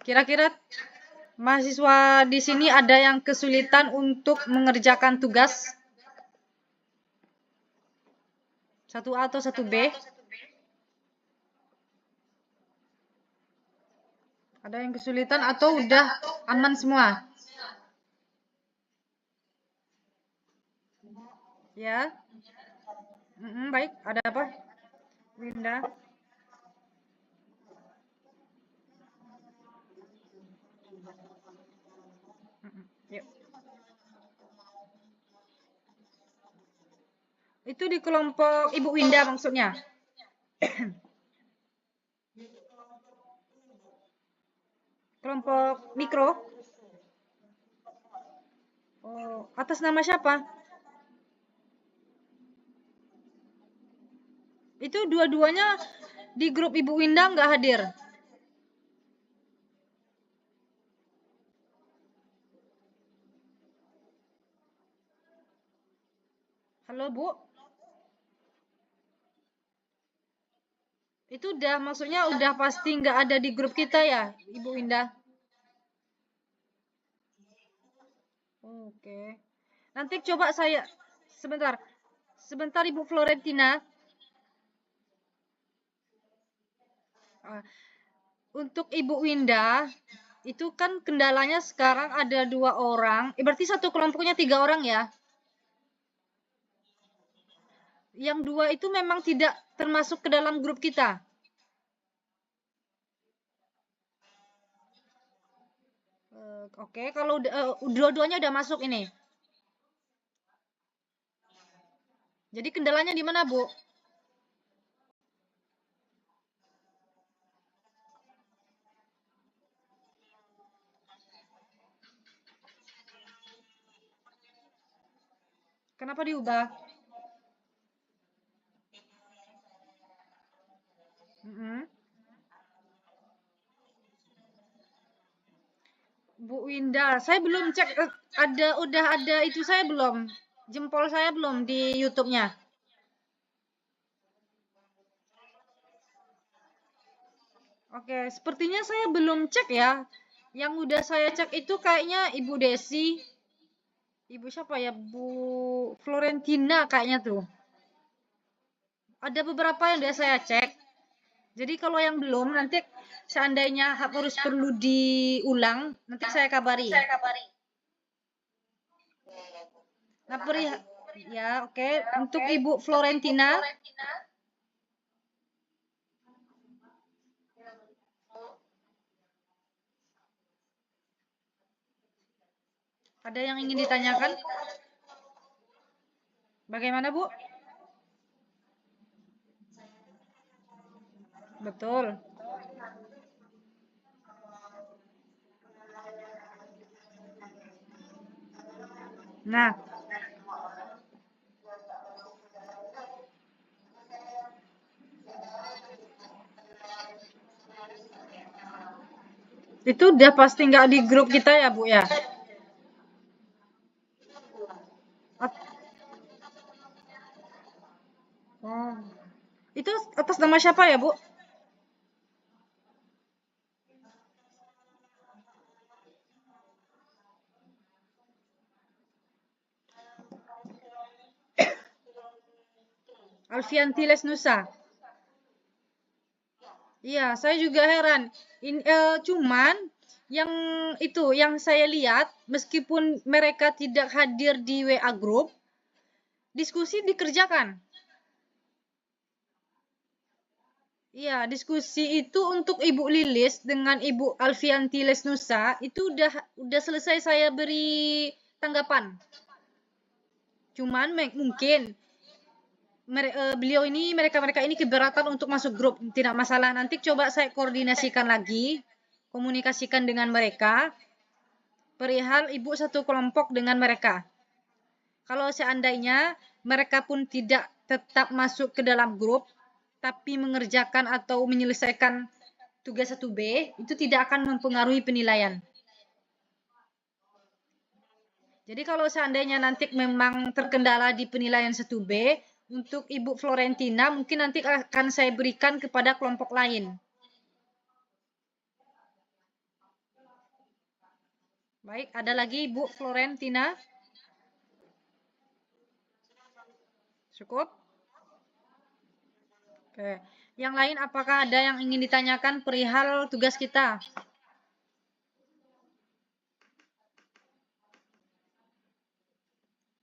Kira-kira mahasiswa di sini ada yang kesulitan untuk mengerjakan tugas? 1A atau 1B? Ada yang kesulitan atau udah aman semua? Ya. Baik, ada apa? Winda. Yuk. Itu di kelompok Ibu Winda maksudnya? Kelompok mikro? Oh, atas nama siapa? Itu dua-duanya di grup Ibu Winda nggak hadir. Halo Bu, itu udah maksudnya udah pasti nggak ada di grup kita ya, Ibu Winda? Oke. Nanti coba saya sebentar. Sebentar Ibu Florentina. Ah, Untuk Ibu Winda, itu kan kendalanya sekarang ada 2 orang. Berarti satu kelompoknya 3 orang ya? Yang 2 itu memang tidak termasuk ke dalam grup kita. Oke, kalau dua-duanya udah masuk ini. Jadi kendalanya di mana, Bu? Kenapa diubah? Mm-mm. Bu Winda, saya belum cek udah ada itu saya belum. Jempol saya belum di YouTube-nya. Oke, sepertinya saya belum cek ya. Yang udah saya cek itu kayaknya Ibu Desi. Ibu siapa ya? Bu Florentina kayaknya tuh. Ada beberapa yang udah saya cek. Jadi kalau yang belum nanti seandainya harus perlu diulang, nanti saya kabari. Nah, ya, oke. Untuk Ibu Florentina, ada yang ingin ditanyakan? Bagaimana, Bu? Betul. Nah, itu udah pasti nggak di grup kita ya, Bu ya? Oh. Itu atas nama siapa ya, Bu? Alfianti Lesnusa. Iya, saya juga heran. Cuman yang itu yang saya lihat meskipun mereka tidak hadir di WA group, diskusi dikerjakan. Iya, diskusi itu untuk Ibu Lilis dengan Ibu Alfianti Lesnusa itu udah selesai saya beri tanggapan. Cuman mungkin beliau ini mereka ini keberatan untuk masuk grup, tidak masalah. Nanti coba saya koordinasikan lagi, komunikasikan dengan mereka perihal ibu satu kelompok dengan mereka. Kalau seandainya mereka pun tidak tetap masuk ke dalam grup, tapi mengerjakan atau menyelesaikan tugas 1B, itu tidak akan mempengaruhi penilaian. Jadi kalau seandainya nanti memang terkendala di penilaian 1B, untuk Ibu Florentina mungkin nanti akan saya berikan kepada kelompok lain. Baik, ada lagi Ibu Florentina? Cukup? Oke. Yang lain apakah ada yang ingin ditanyakan perihal tugas kita?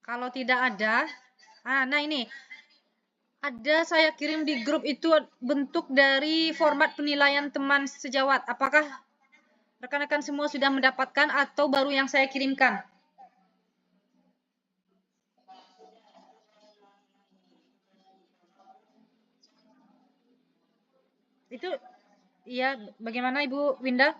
Kalau tidak ada, nah ini ada saya kirim di grup itu bentuk dari format penilaian teman sejawat. Apakah rekan-rekan semua sudah mendapatkan atau baru yang saya kirimkan? Itu iya, bagaimana Ibu Winda?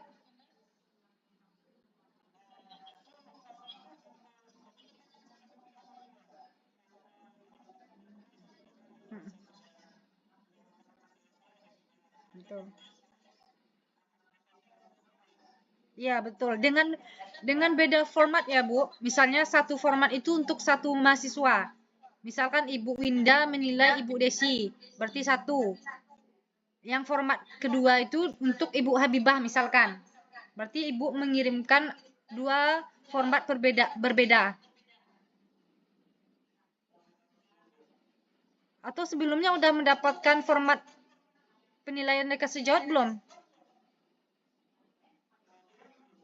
betul. Iya, betul. Dengan beda format ya, Bu. Misalnya satu format itu untuk satu mahasiswa. Misalkan Ibu Winda menilai Ibu Desi, berarti satu. Yang format kedua itu untuk Ibu Habibah misalkan. Berarti Ibu mengirimkan dua format berbeda. Atau sebelumnya udah mendapatkan format penilaian mereka sejawat belum?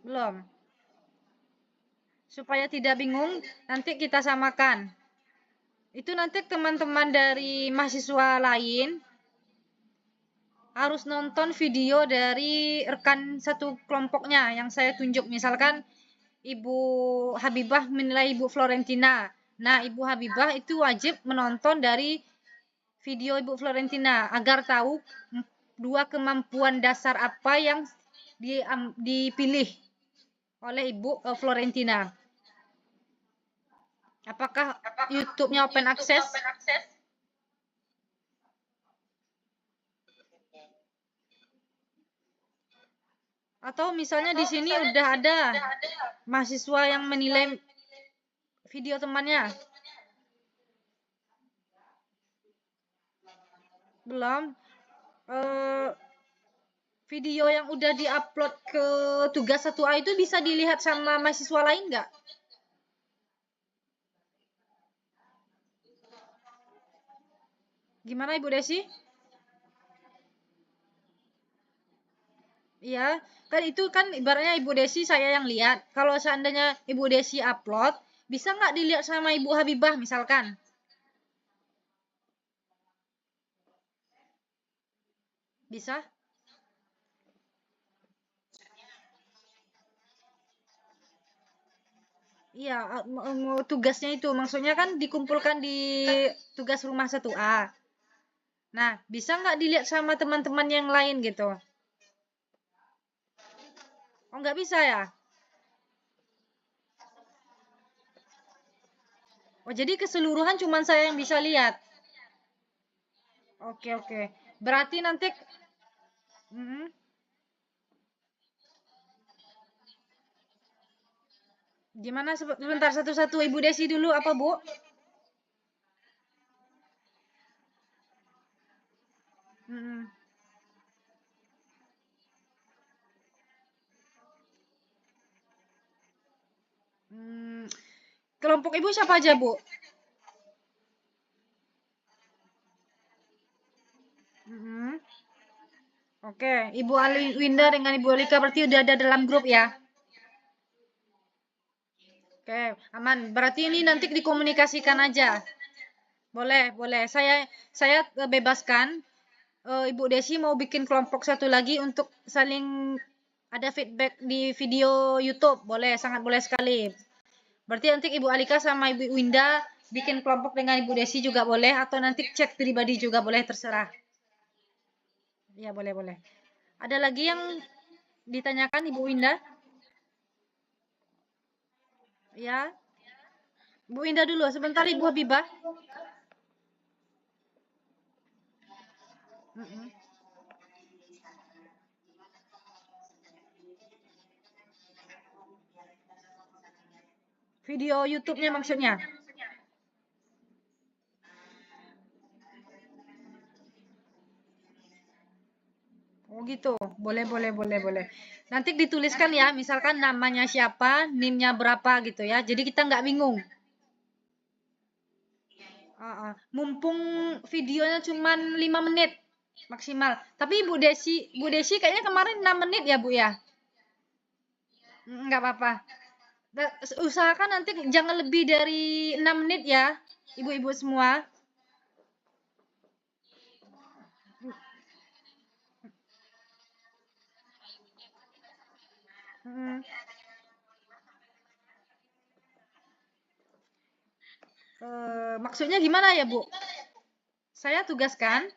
Belum. Supaya tidak bingung, nanti kita samakan. Itu nanti teman-teman dari mahasiswa lain harus nonton video dari rekan satu kelompoknya yang saya tunjuk. Misalkan Ibu Habibah menilai Ibu Florentina. Nah, Ibu Habibah itu wajib menonton dari video Ibu Florentina agar tahu dua kemampuan dasar apa yang dipilih oleh Ibu Florentina. Apakah YouTube-nya open access? Atau misalnya di sini udah ada mahasiswa yang menilai video temannya? Belum. Video yang udah diupload ke tugas 1A itu bisa dilihat sama mahasiswa lain nggak? Gimana Ibu Desi? Iya, kan itu kan ibaratnya Ibu Desi saya yang lihat. Kalau seandainya Ibu Desi upload, bisa nggak dilihat sama Ibu Habibah misalkan? Bisa? Iya, tugasnya itu maksudnya kan dikumpulkan di tugas rumah 1A. Nah, bisa nggak dilihat sama teman-teman yang lain gitu? Oh, nggak bisa ya? Oh, jadi keseluruhan cuma saya yang bisa lihat. Oke, oke. Berarti nanti mm, gimana sebentar satu-satu Ibu Desi dulu apa, Bu? Mm, mm. Kelompok Ibu siapa aja, Bu? Mm, oke, Ibu Ali Winda dengan Ibu Alika berarti udah ada dalam grup ya? Oke, aman. Berarti ini nanti dikomunikasikan aja. Boleh, boleh. Saya bebaskan. Ibu Desi mau bikin kelompok satu lagi untuk saling ada feedback di video YouTube. Boleh, sangat boleh sekali. Berarti nanti Ibu Alika sama Ibu Winda bikin kelompok dengan Ibu Desi juga boleh, atau nanti chat pribadi juga boleh, terserah. Ya, boleh, boleh. Ada lagi yang ditanyakan Ibu Winda? Ya, Bu Winda dulu. Sebentar Ibu Habibah. Mm-mm. Video YouTube-nya maksudnya. Oh gitu. Boleh, boleh, boleh, boleh. Nanti dituliskan ya, misalkan namanya siapa, NIM-nya berapa gitu ya. Jadi kita nggak bingung. Mumpung videonya cuma 5 menit maksimal. Tapi Bu Desi kayaknya kemarin 6 menit ya, Bu ya? Nggak apa-apa. Usahakan nanti jangan lebih dari 6 menit ya, ibu-ibu semua. Hmm. Maksudnya gimana ya, Bu? Saya tugaskan.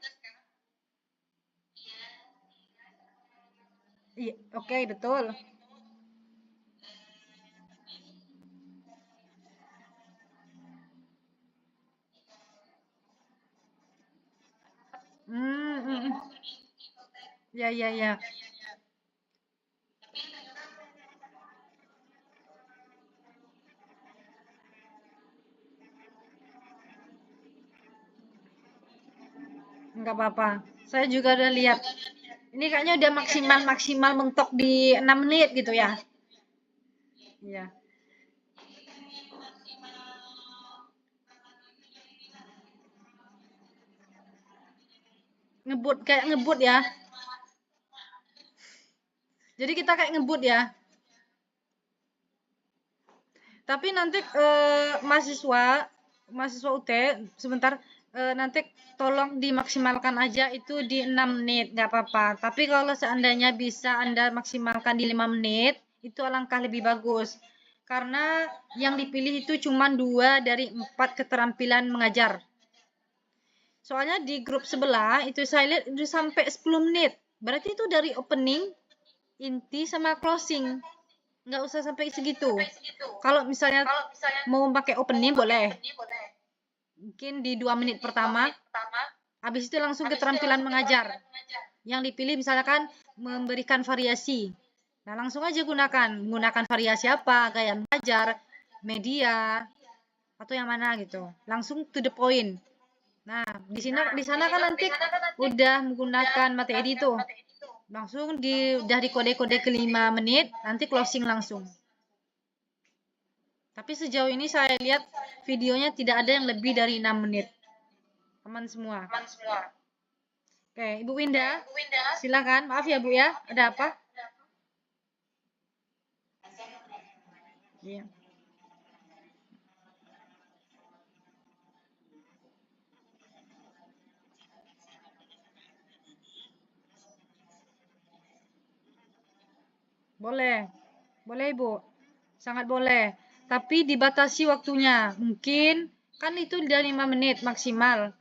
Iya, oke, betul. Hmm, hmm, hmm. Ya, ya, ya. Enggak apa-apa. Saya juga udah lihat. Ini kayaknya udah maksimal mentok di 6 menit gitu ya. Iya. Ngebut kayak ngebut ya. Jadi kita kayak ngebut ya. Tapi nanti mahasiswa UT sebentar, nanti tolong dimaksimalkan aja itu di 6 menit, nggak apa-apa. Tapi kalau seandainya bisa Anda maksimalkan di 5 menit, itu alangkah lebih bagus. Karena yang dipilih itu cuma 2 dari 4 keterampilan mengajar. Soalnya di grup sebelah itu saya lihat itu sampai 10 menit. Berarti itu dari opening, inti, sama closing. Nggak usah sampai segitu. Kalau misalnya mau pakai opening boleh. Mungkin di 2 menit pertama, habis itu langsung keterampilan mengajar. Yang dipilih misalkan memberikan variasi. Nah, langsung aja menggunakan variasi apa, gaya mengajar, media, atau yang mana gitu. Langsung to the point. Nah, di sana kan nanti udah menggunakan materi itu. Langsung udah di kode-kode ke 5 menit, nanti closing langsung. Tapi sejauh ini saya lihat videonya tidak ada yang lebih dari 6 menit. Aman semua. Oke, Ibu Winda, silakan. Maaf ya Bu ya, ada apa? Iya. Boleh. Boleh Ibu. Sangat boleh. Tapi dibatasi waktunya. Mungkin kan itu udah 5 menit maksimal.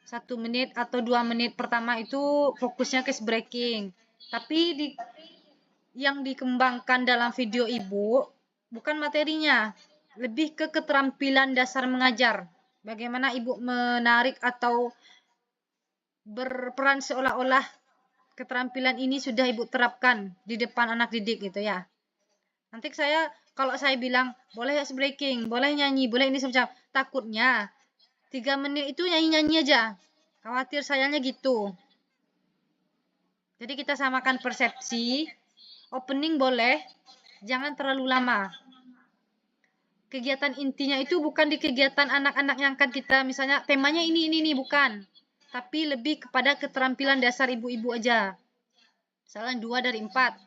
1 menit atau 2 menit pertama itu fokusnya case breaking. Tapi yang dikembangkan dalam video Ibu bukan materinya, lebih ke keterampilan dasar mengajar. Bagaimana Ibu menarik atau berperan seolah-olah keterampilan ini sudah Ibu terapkan di depan anak didik gitu ya. Nanti kalau saya bilang boleh ice breaking, boleh nyanyi, boleh ini semacam, takutnya 3 menit itu nyanyi-nyanyi aja. Khawatir sayangnya gitu. Jadi kita samakan persepsi, opening boleh, jangan terlalu lama. Kegiatan intinya itu bukan di kegiatan anak-anak yang akan kita misalnya temanya ini bukan. Tapi lebih kepada keterampilan dasar ibu-ibu aja. Misalnya 2 dari 4.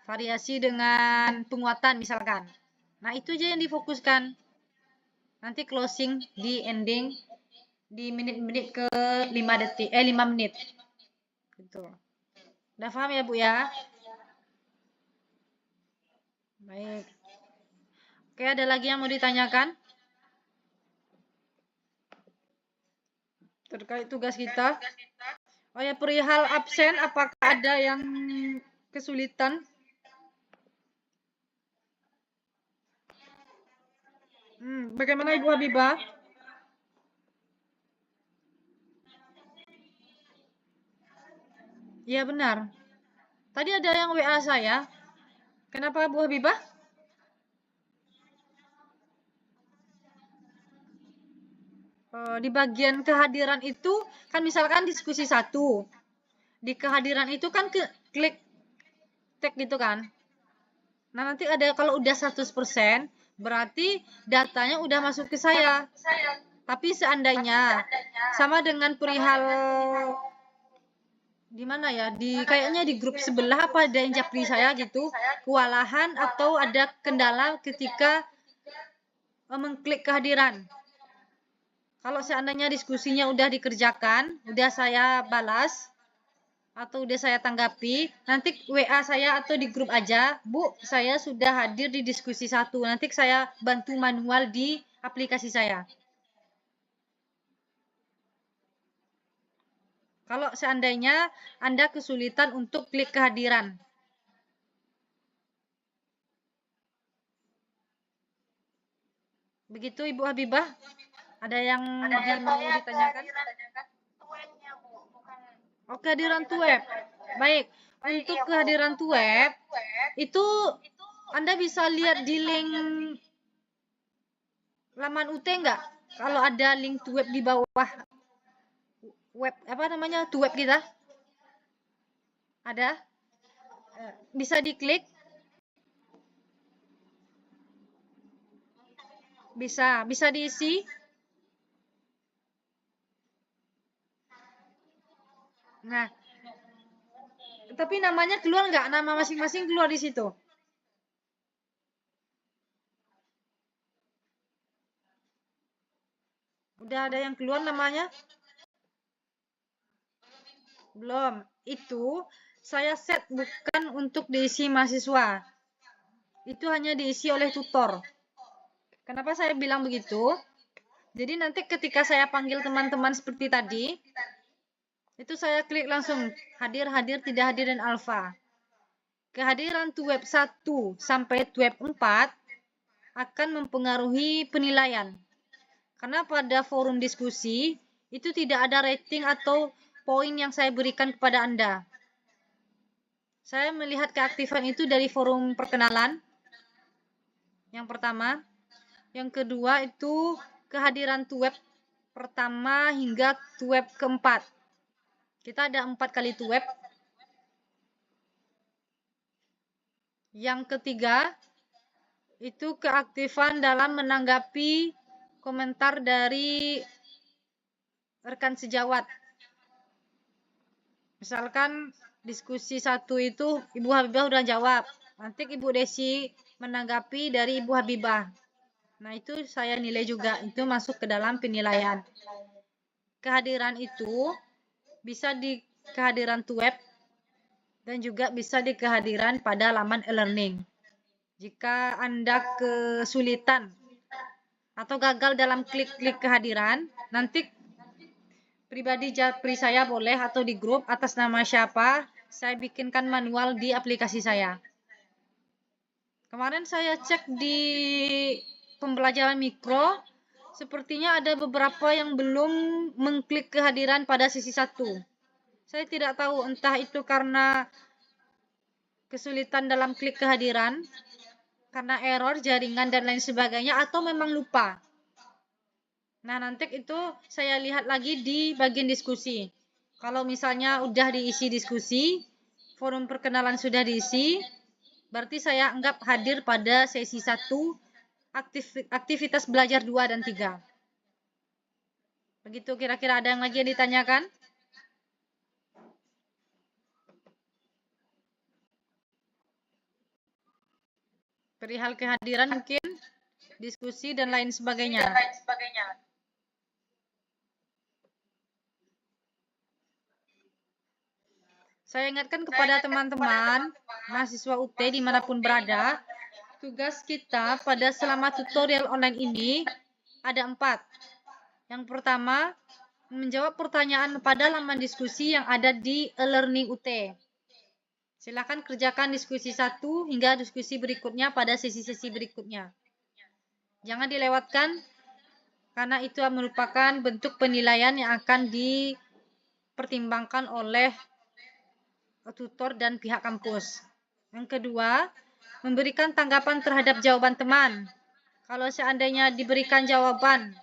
Variasi dengan penguatan misalkan. Nah, itu aja yang difokuskan. Nanti closing di ending di menit-menit ke 5 menit. Gitu. Udah paham ya, Bu ya? Baik. Oke, ada lagi yang mau ditanyakan? Terkait tugas kita. Oh ya, perihal absen, apakah ada yang kesulitan? Bagaimana Ibu Habibah? Iya benar. Tadi ada yang WA saya. Kenapa Bu Habibah? Di bagian kehadiran itu kan misalkan diskusi 1. Di kehadiran itu kan klik tag gitu kan. Nah, nanti ada kalau udah 100% berarti datanya udah masuk ke saya. Tapi seandainya sama dengan perihal di mana ya? Kayaknya di grup sebelah apa ada yang japri saya gitu, kewalahan atau ada kendala ketika mengklik kehadiran. Kalau seandainya diskusinya udah dikerjakan, udah saya balas, atau udah saya tanggapi, nanti WA saya atau di grup aja, Bu, saya sudah hadir di diskusi 1. Nanti saya bantu manual di aplikasi saya. Kalau seandainya Anda kesulitan untuk klik kehadiran. Begitu Ibu Habibah? Ada yang mau ditanyakan? Oh, kehadiran web. Baik. Untuk kehadiran web, itu Anda bisa lihat di link laman UT enggak? Kalau ada link web di bawah web web kita. Ada? Bisa diklik? Bisa diisi? Nah, tapi namanya keluar nggak? Nama masing-masing keluar di situ. Udah ada yang keluar namanya? Belum. Itu saya set bukan untuk diisi mahasiswa. Itu hanya diisi oleh tutor. Kenapa saya bilang begitu? Jadi nanti ketika saya panggil teman-teman seperti tadi, itu saya klik langsung hadir, tidak hadir, dan alfa. Kehadiran web 1 sampai web 4 akan mempengaruhi penilaian. Karena pada forum diskusi, itu tidak ada rating atau poin yang saya berikan kepada Anda. Saya melihat keaktifan itu dari forum perkenalan, yang pertama. Yang kedua itu kehadiran web pertama hingga web keempat. Kita ada 4 kali web. Yang ketiga itu keaktifan dalam menanggapi komentar dari rekan sejawat. Misalkan diskusi 1 itu Ibu Habibah udah jawab, nanti Ibu Desi menanggapi dari Ibu Habibah. Nah, itu saya nilai juga, itu masuk ke dalam penilaian. Kehadiran itu bisa di kehadiran web dan juga bisa di kehadiran pada laman e-learning. Jika Anda kesulitan atau gagal dalam klik-klik kehadiran, nanti pribadi japri saya boleh atau di grup atas nama siapa, saya bikinkan manual di aplikasi saya. Kemarin saya cek di pembelajaran mikro, sepertinya ada beberapa yang belum mengklik kehadiran pada sesi 1. Saya tidak tahu entah itu karena kesulitan dalam klik kehadiran, karena error jaringan dan lain sebagainya, atau memang lupa. Nah, nanti itu saya lihat lagi di bagian diskusi. Kalau misalnya udah diisi diskusi, forum perkenalan sudah diisi, berarti saya anggap hadir pada sesi 1, aktivitas belajar 2 dan 3. Begitu, kira-kira ada yang lagi yang ditanyakan? Perihal kehadiran mungkin, diskusi dan lain sebagainya. Saya ingatkan kepada teman-teman mahasiswa UT dimanapun berada, tugas kita pada selama tutorial online ini ada 4. Yang pertama, menjawab pertanyaan pada laman diskusi yang ada di e-learning UT. Silakan kerjakan diskusi 1 hingga diskusi berikutnya pada sesi-sesi berikutnya. Jangan dilewatkan, karena itu merupakan bentuk penilaian yang akan dipertimbangkan oleh tutor dan pihak kampus. Yang kedua, memberikan tanggapan terhadap jawaban teman. Kalau seandainya diberikan jawaban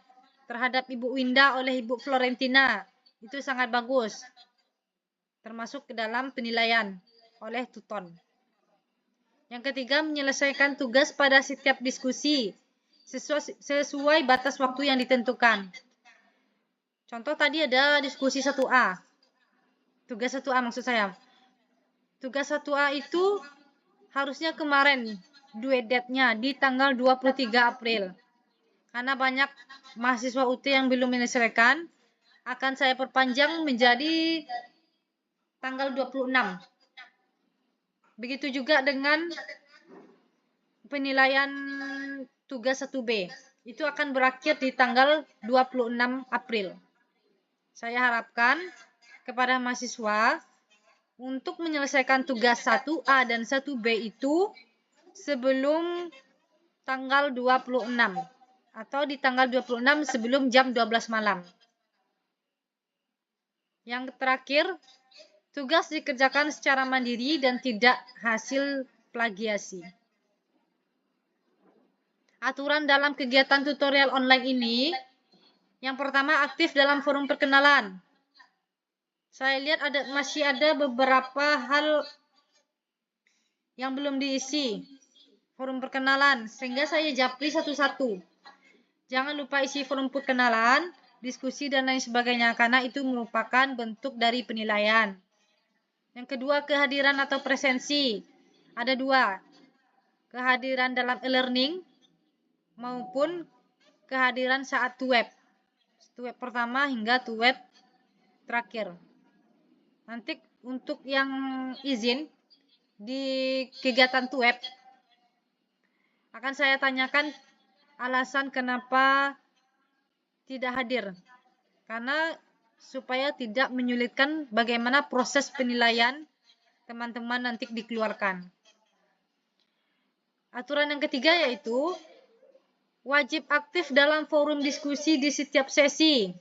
terhadap Ibu Winda oleh Ibu Florentina, itu sangat bagus. Termasuk ke dalam penilaian oleh tutor. Yang ketiga, menyelesaikan tugas pada setiap diskusi sesuai batas waktu yang ditentukan. Contoh tadi ada diskusi 1A. Tugas 1A maksud saya. Tugas 1A itu harusnya kemarin due date-nya di tanggal 23 April. Karena banyak mahasiswa UT yang belum menyelesaikan, akan saya perpanjang menjadi tanggal 26. Begitu juga dengan penilaian tugas 1B. Itu akan berakhir di tanggal 26 April. Saya harapkan kepada mahasiswa untuk menyelesaikan tugas 1A dan 1B itu sebelum tanggal 26 atau di tanggal 26 sebelum jam 12 malam. Yang terakhir, Tugas dikerjakan secara mandiri dan tidak hasil plagiasi. Aturan dalam kegiatan tutorial online ini, yang pertama aktif dalam forum perkenalan. Saya lihat masih ada beberapa hal yang belum diisi forum perkenalan, sehingga saya japri satu-satu. Jangan lupa isi forum perkenalan, diskusi dan lain sebagainya, karena itu merupakan bentuk dari penilaian. Yang kedua, kehadiran atau presensi. Ada dua, kehadiran dalam e-learning maupun kehadiran saat web pertama hingga web terakhir. Nanti untuk yang izin di kegiatan web akan saya tanyakan alasan kenapa tidak hadir, karena supaya tidak menyulitkan bagaimana proses penilaian teman-teman nanti dikeluarkan. Aturan yang ketiga yaitu wajib aktif dalam forum diskusi di setiap sesi.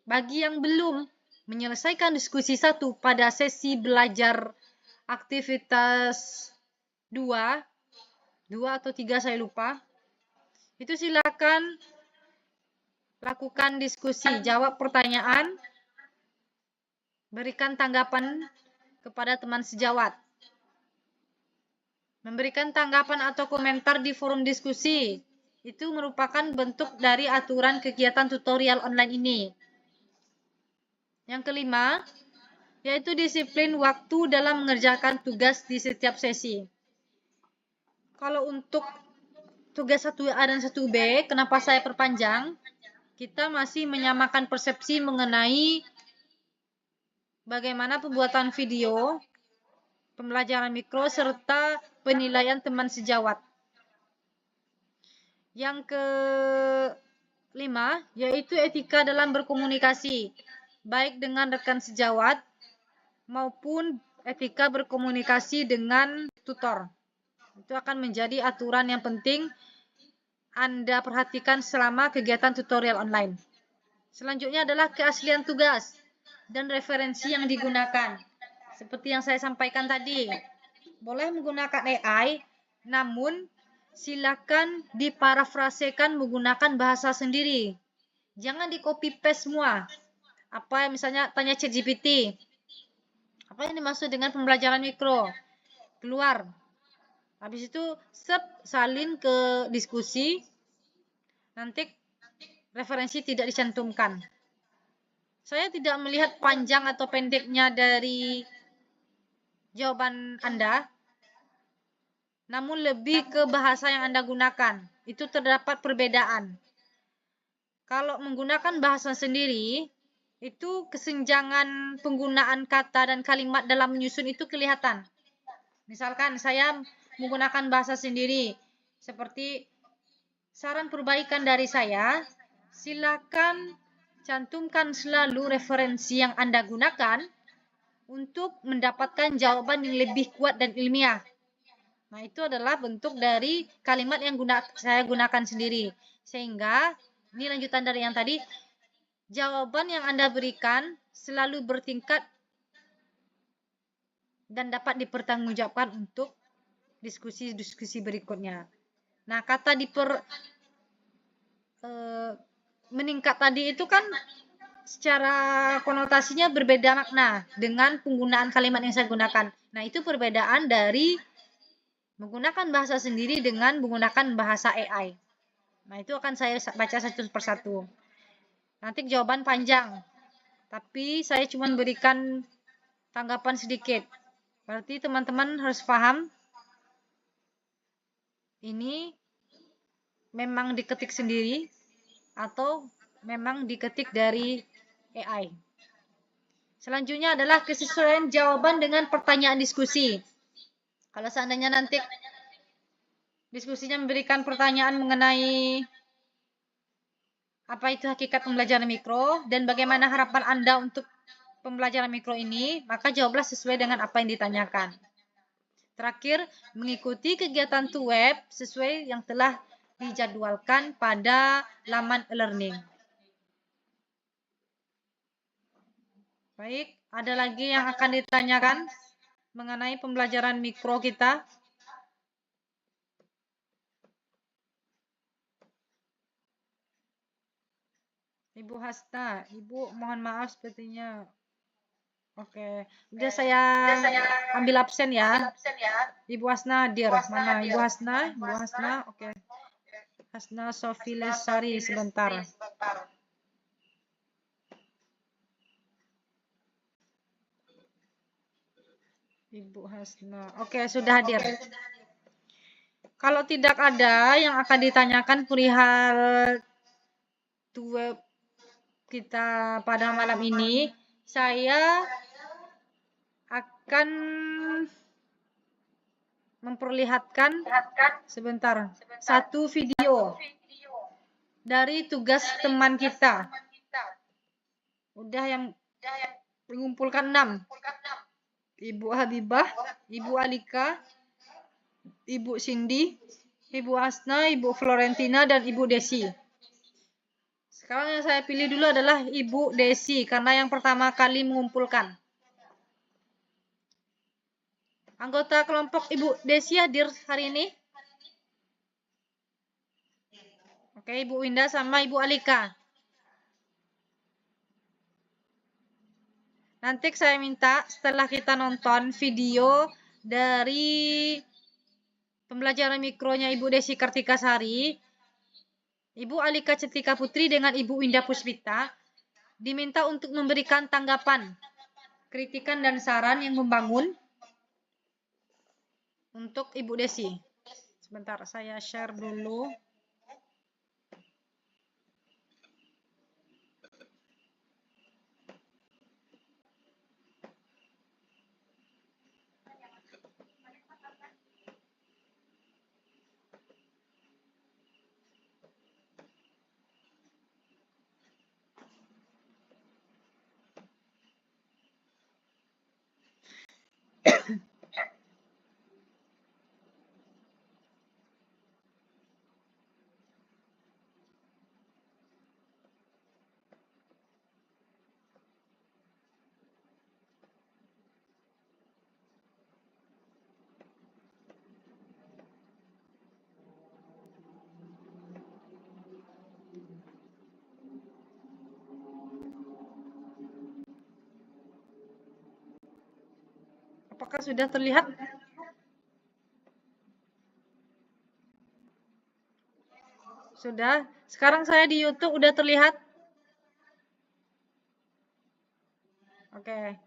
Bagi yang belum menyelesaikan diskusi 1 pada sesi belajar aktivitas 2 atau 3 saya lupa, itu silakan lakukan diskusi, jawab pertanyaan, berikan tanggapan kepada teman sejawat. Memberikan tanggapan atau komentar di forum diskusi itu merupakan bentuk dari aturan kegiatan tutorial online ini. Yang kelima, yaitu disiplin waktu dalam mengerjakan tugas di setiap sesi. Kalau untuk tugas 1A dan 1B, kenapa saya perpanjang? Kita masih menyamakan persepsi mengenai bagaimana pembuatan video, pembelajaran mikro, serta penilaian teman sejawat. Yang kelima, yaitu etika dalam berkomunikasi, baik dengan rekan sejawat maupun etika berkomunikasi dengan tutor. Itu akan menjadi aturan yang penting Anda perhatikan selama kegiatan tutorial online. Selanjutnya adalah keaslian tugas dan referensi yang digunakan. Seperti yang saya sampaikan tadi, boleh menggunakan AI, namun silakan diparafrasekan menggunakan bahasa sendiri. Jangan di copy paste semua. Apa misalnya tanya ChatGPT, apa yang dimaksud dengan pembelajaran mikro? Keluar. Habis itu salin ke diskusi, nanti referensi tidak dicantumkan. Saya tidak melihat panjang atau pendeknya dari jawaban Anda, namun lebih ke bahasa yang Anda gunakan. Itu terdapat perbedaan. Kalau menggunakan bahasa sendiri, itu kesenjangan penggunaan kata dan kalimat dalam menyusun itu kelihatan. Misalkan saya menggunakan bahasa sendiri, seperti saran perbaikan dari saya, silakan cantumkan selalu referensi yang Anda gunakan untuk mendapatkan jawaban yang lebih kuat dan ilmiah. Nah, itu adalah bentuk dari kalimat yang saya gunakan sendiri. Sehingga, ini lanjutan dari yang tadi, jawaban yang Anda berikan selalu bertingkat dan dapat dipertanggungjawabkan untuk diskusi-diskusi berikutnya. Nah, kata meningkat tadi itu kan secara konotasinya berbeda makna dengan penggunaan kalimat yang saya gunakan. Nah, itu perbedaan dari menggunakan bahasa sendiri dengan menggunakan bahasa AI. Nah, itu akan saya baca satu persatu. Nanti jawaban panjang, tapi saya cuma berikan tanggapan sedikit. Berarti teman-teman harus paham, ini memang diketik sendiri atau memang diketik dari AI. Selanjutnya adalah kesesuaian jawaban dengan pertanyaan diskusi. Kalau seandainya nanti diskusinya memberikan pertanyaan mengenai apa itu hakikat pembelajaran mikro dan bagaimana harapan Anda untuk pembelajaran mikro ini, maka jawablah sesuai dengan apa yang ditanyakan. Terakhir, mengikuti kegiatan web sesuai yang telah dijadwalkan pada laman e-learning. Baik, ada lagi yang akan ditanyakan mengenai pembelajaran mikro kita? Ibu Hasna, Ibu mohon maaf sepertinya. Oke, udah saya ambil absen ya. Ibu Hasna hadir. Mana Ibu Hasna? Ibu Hasna, oke. Hasna Sofi Lesari sebentar. Ibu Hasna. Oke, sudah hadir. Kalau tidak ada yang akan ditanyakan perihal web kita pada malam ini, saya akan memperlihatkan sebentar satu video dari tugas teman kita. Udah yang mengumpulkan 6. Ibu Habibah, Ibu Alika, Ibu Cindy, Ibu Asna, Ibu Florentina, dan Ibu Desi. Sekarang yang saya pilih dulu adalah Ibu Desi, karena yang pertama kali mengumpulkan. Anggota kelompok Ibu Desi hadir hari ini? Oke, Ibu Winda sama Ibu Alika. Nanti saya minta setelah kita nonton video dari pembelajaran mikronya Ibu Desi Kartikasari, Ibu Alika Cetika Putri dengan Ibu Winda Puspita diminta untuk memberikan tanggapan, kritikan dan saran yang membangun untuk Ibu Desi. Sebentar, saya share dulu. Apakah sudah terlihat? Sudah. Sekarang saya di YouTube udah terlihat? Oke.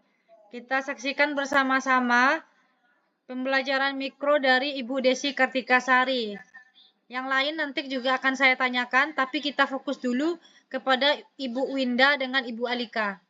Kita saksikan bersama-sama pembelajaran mikro dari Ibu Desi Kartikasari. Yang lain nanti juga akan saya tanyakan, tapi kita fokus dulu kepada Ibu Winda dengan Ibu Alika.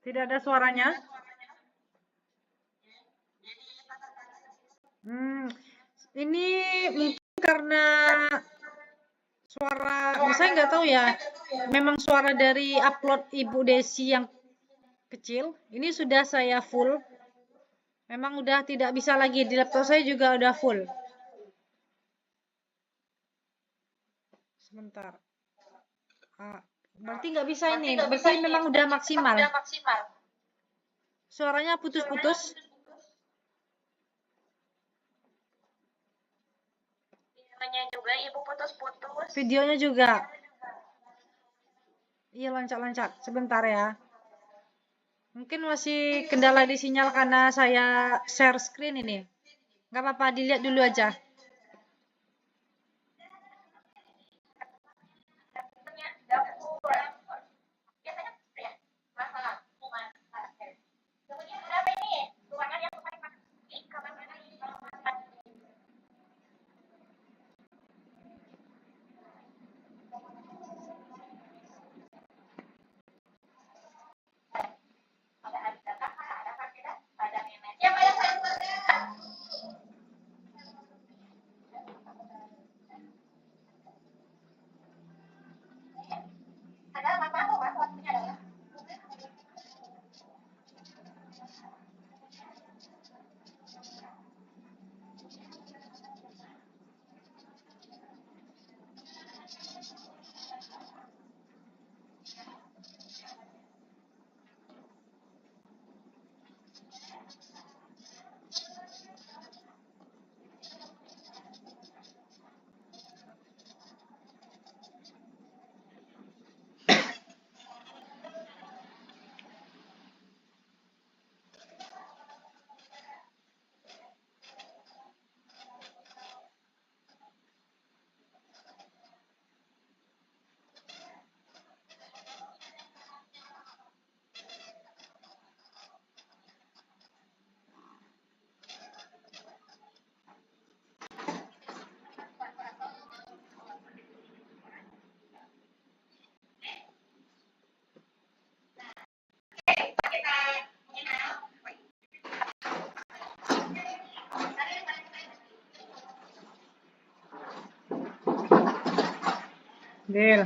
Tidak ada suaranya? Ini mungkin karena suara, saya nggak tahu ya. Memang suara dari upload Ibu Desi yang kecil. Ini sudah saya full. Memang udah tidak bisa lagi. Di laptop saya juga udah full. Sebentar. Berarti nggak bisa ini. Berarti memang udah maksimal. Suaranya putus-putus. Videonya juga Ibu putus-putus. Videonya juga. Iya, loncat-loncat. Sebentar ya. Mungkin masih kendala di sinyal karena saya share screen ini. Nggak apa-apa, dilihat dulu aja. Del.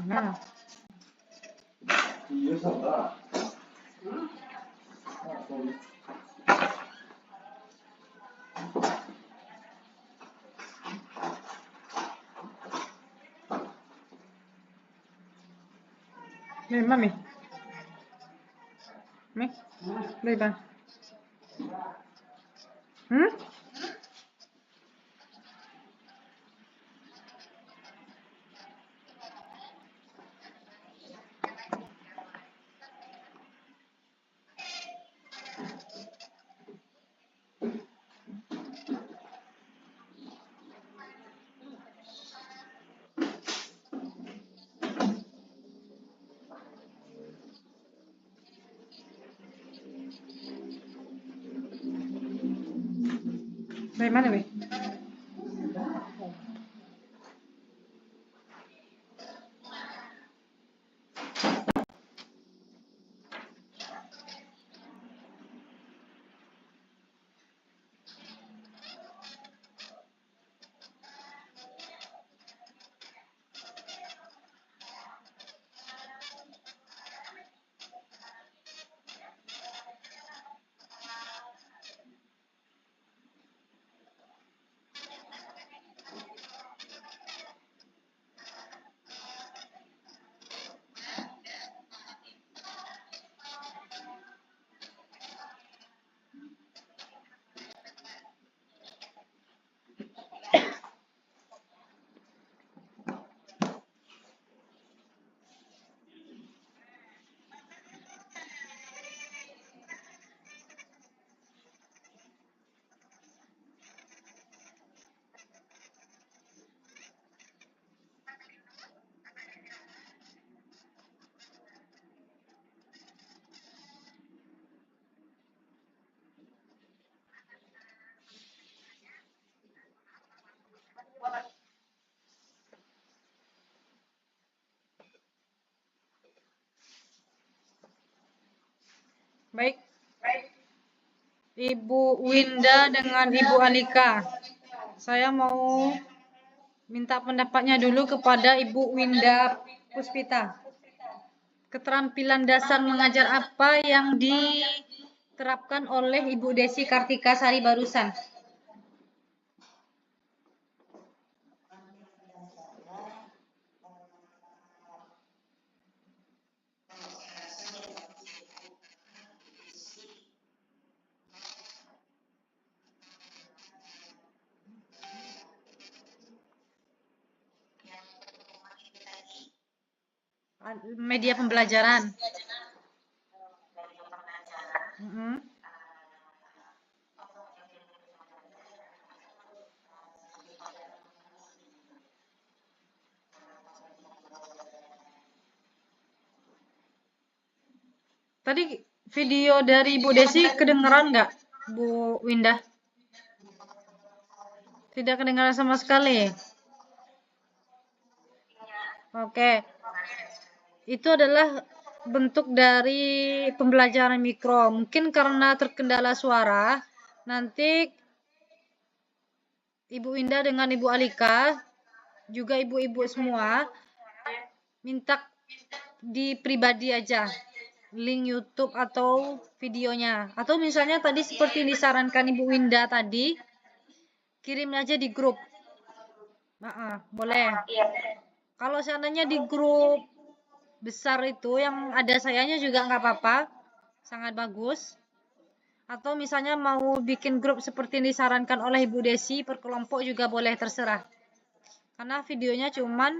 Nah. Nih, mami. Nih, đây ba. Dari mana, Wi? Baik, Ibu Winda dengan Ibu Alika. Saya mau minta pendapatnya dulu kepada Ibu Winda Puspita. Keterampilan dasar mengajar apa yang diterapkan oleh Ibu Desi Kartika Sari barusan? Media pembelajaran. Tadi video dari Bu Desi kedengeran nggak, Bu Winda? Tidak kedengaran sama sekali. Oke. Itu adalah bentuk dari pembelajaran mikro. Mungkin karena terkendala suara, nanti Ibu Winda dengan Ibu Alika, juga ibu-ibu semua, minta di pribadi aja, link YouTube atau videonya. Atau misalnya tadi seperti disarankan Ibu Winda tadi, kirim aja di grup. Boleh. Kalau seandainya di grup besar itu yang ada sayanya juga nggak apa-apa, sangat bagus. Atau misalnya mau bikin grup seperti yang disarankan oleh Ibu Desi per kelompok juga boleh, terserah. Karena videonya cuman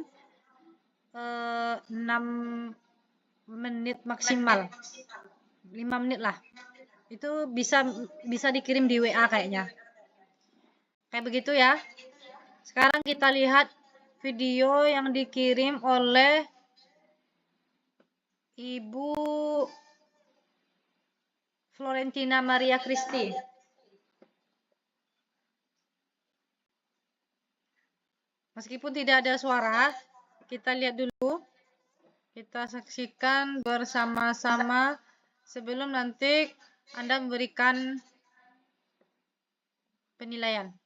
6 menit maksimal, 5 menit lah. Itu bisa dikirim di WA kayaknya. Kayak begitu ya. Sekarang kita lihat video yang dikirim oleh Ibu Florentina Maria Christi. Meskipun tidak ada suara, kita lihat dulu. Kita saksikan bersama-sama sebelum nanti Anda memberikan penilaian.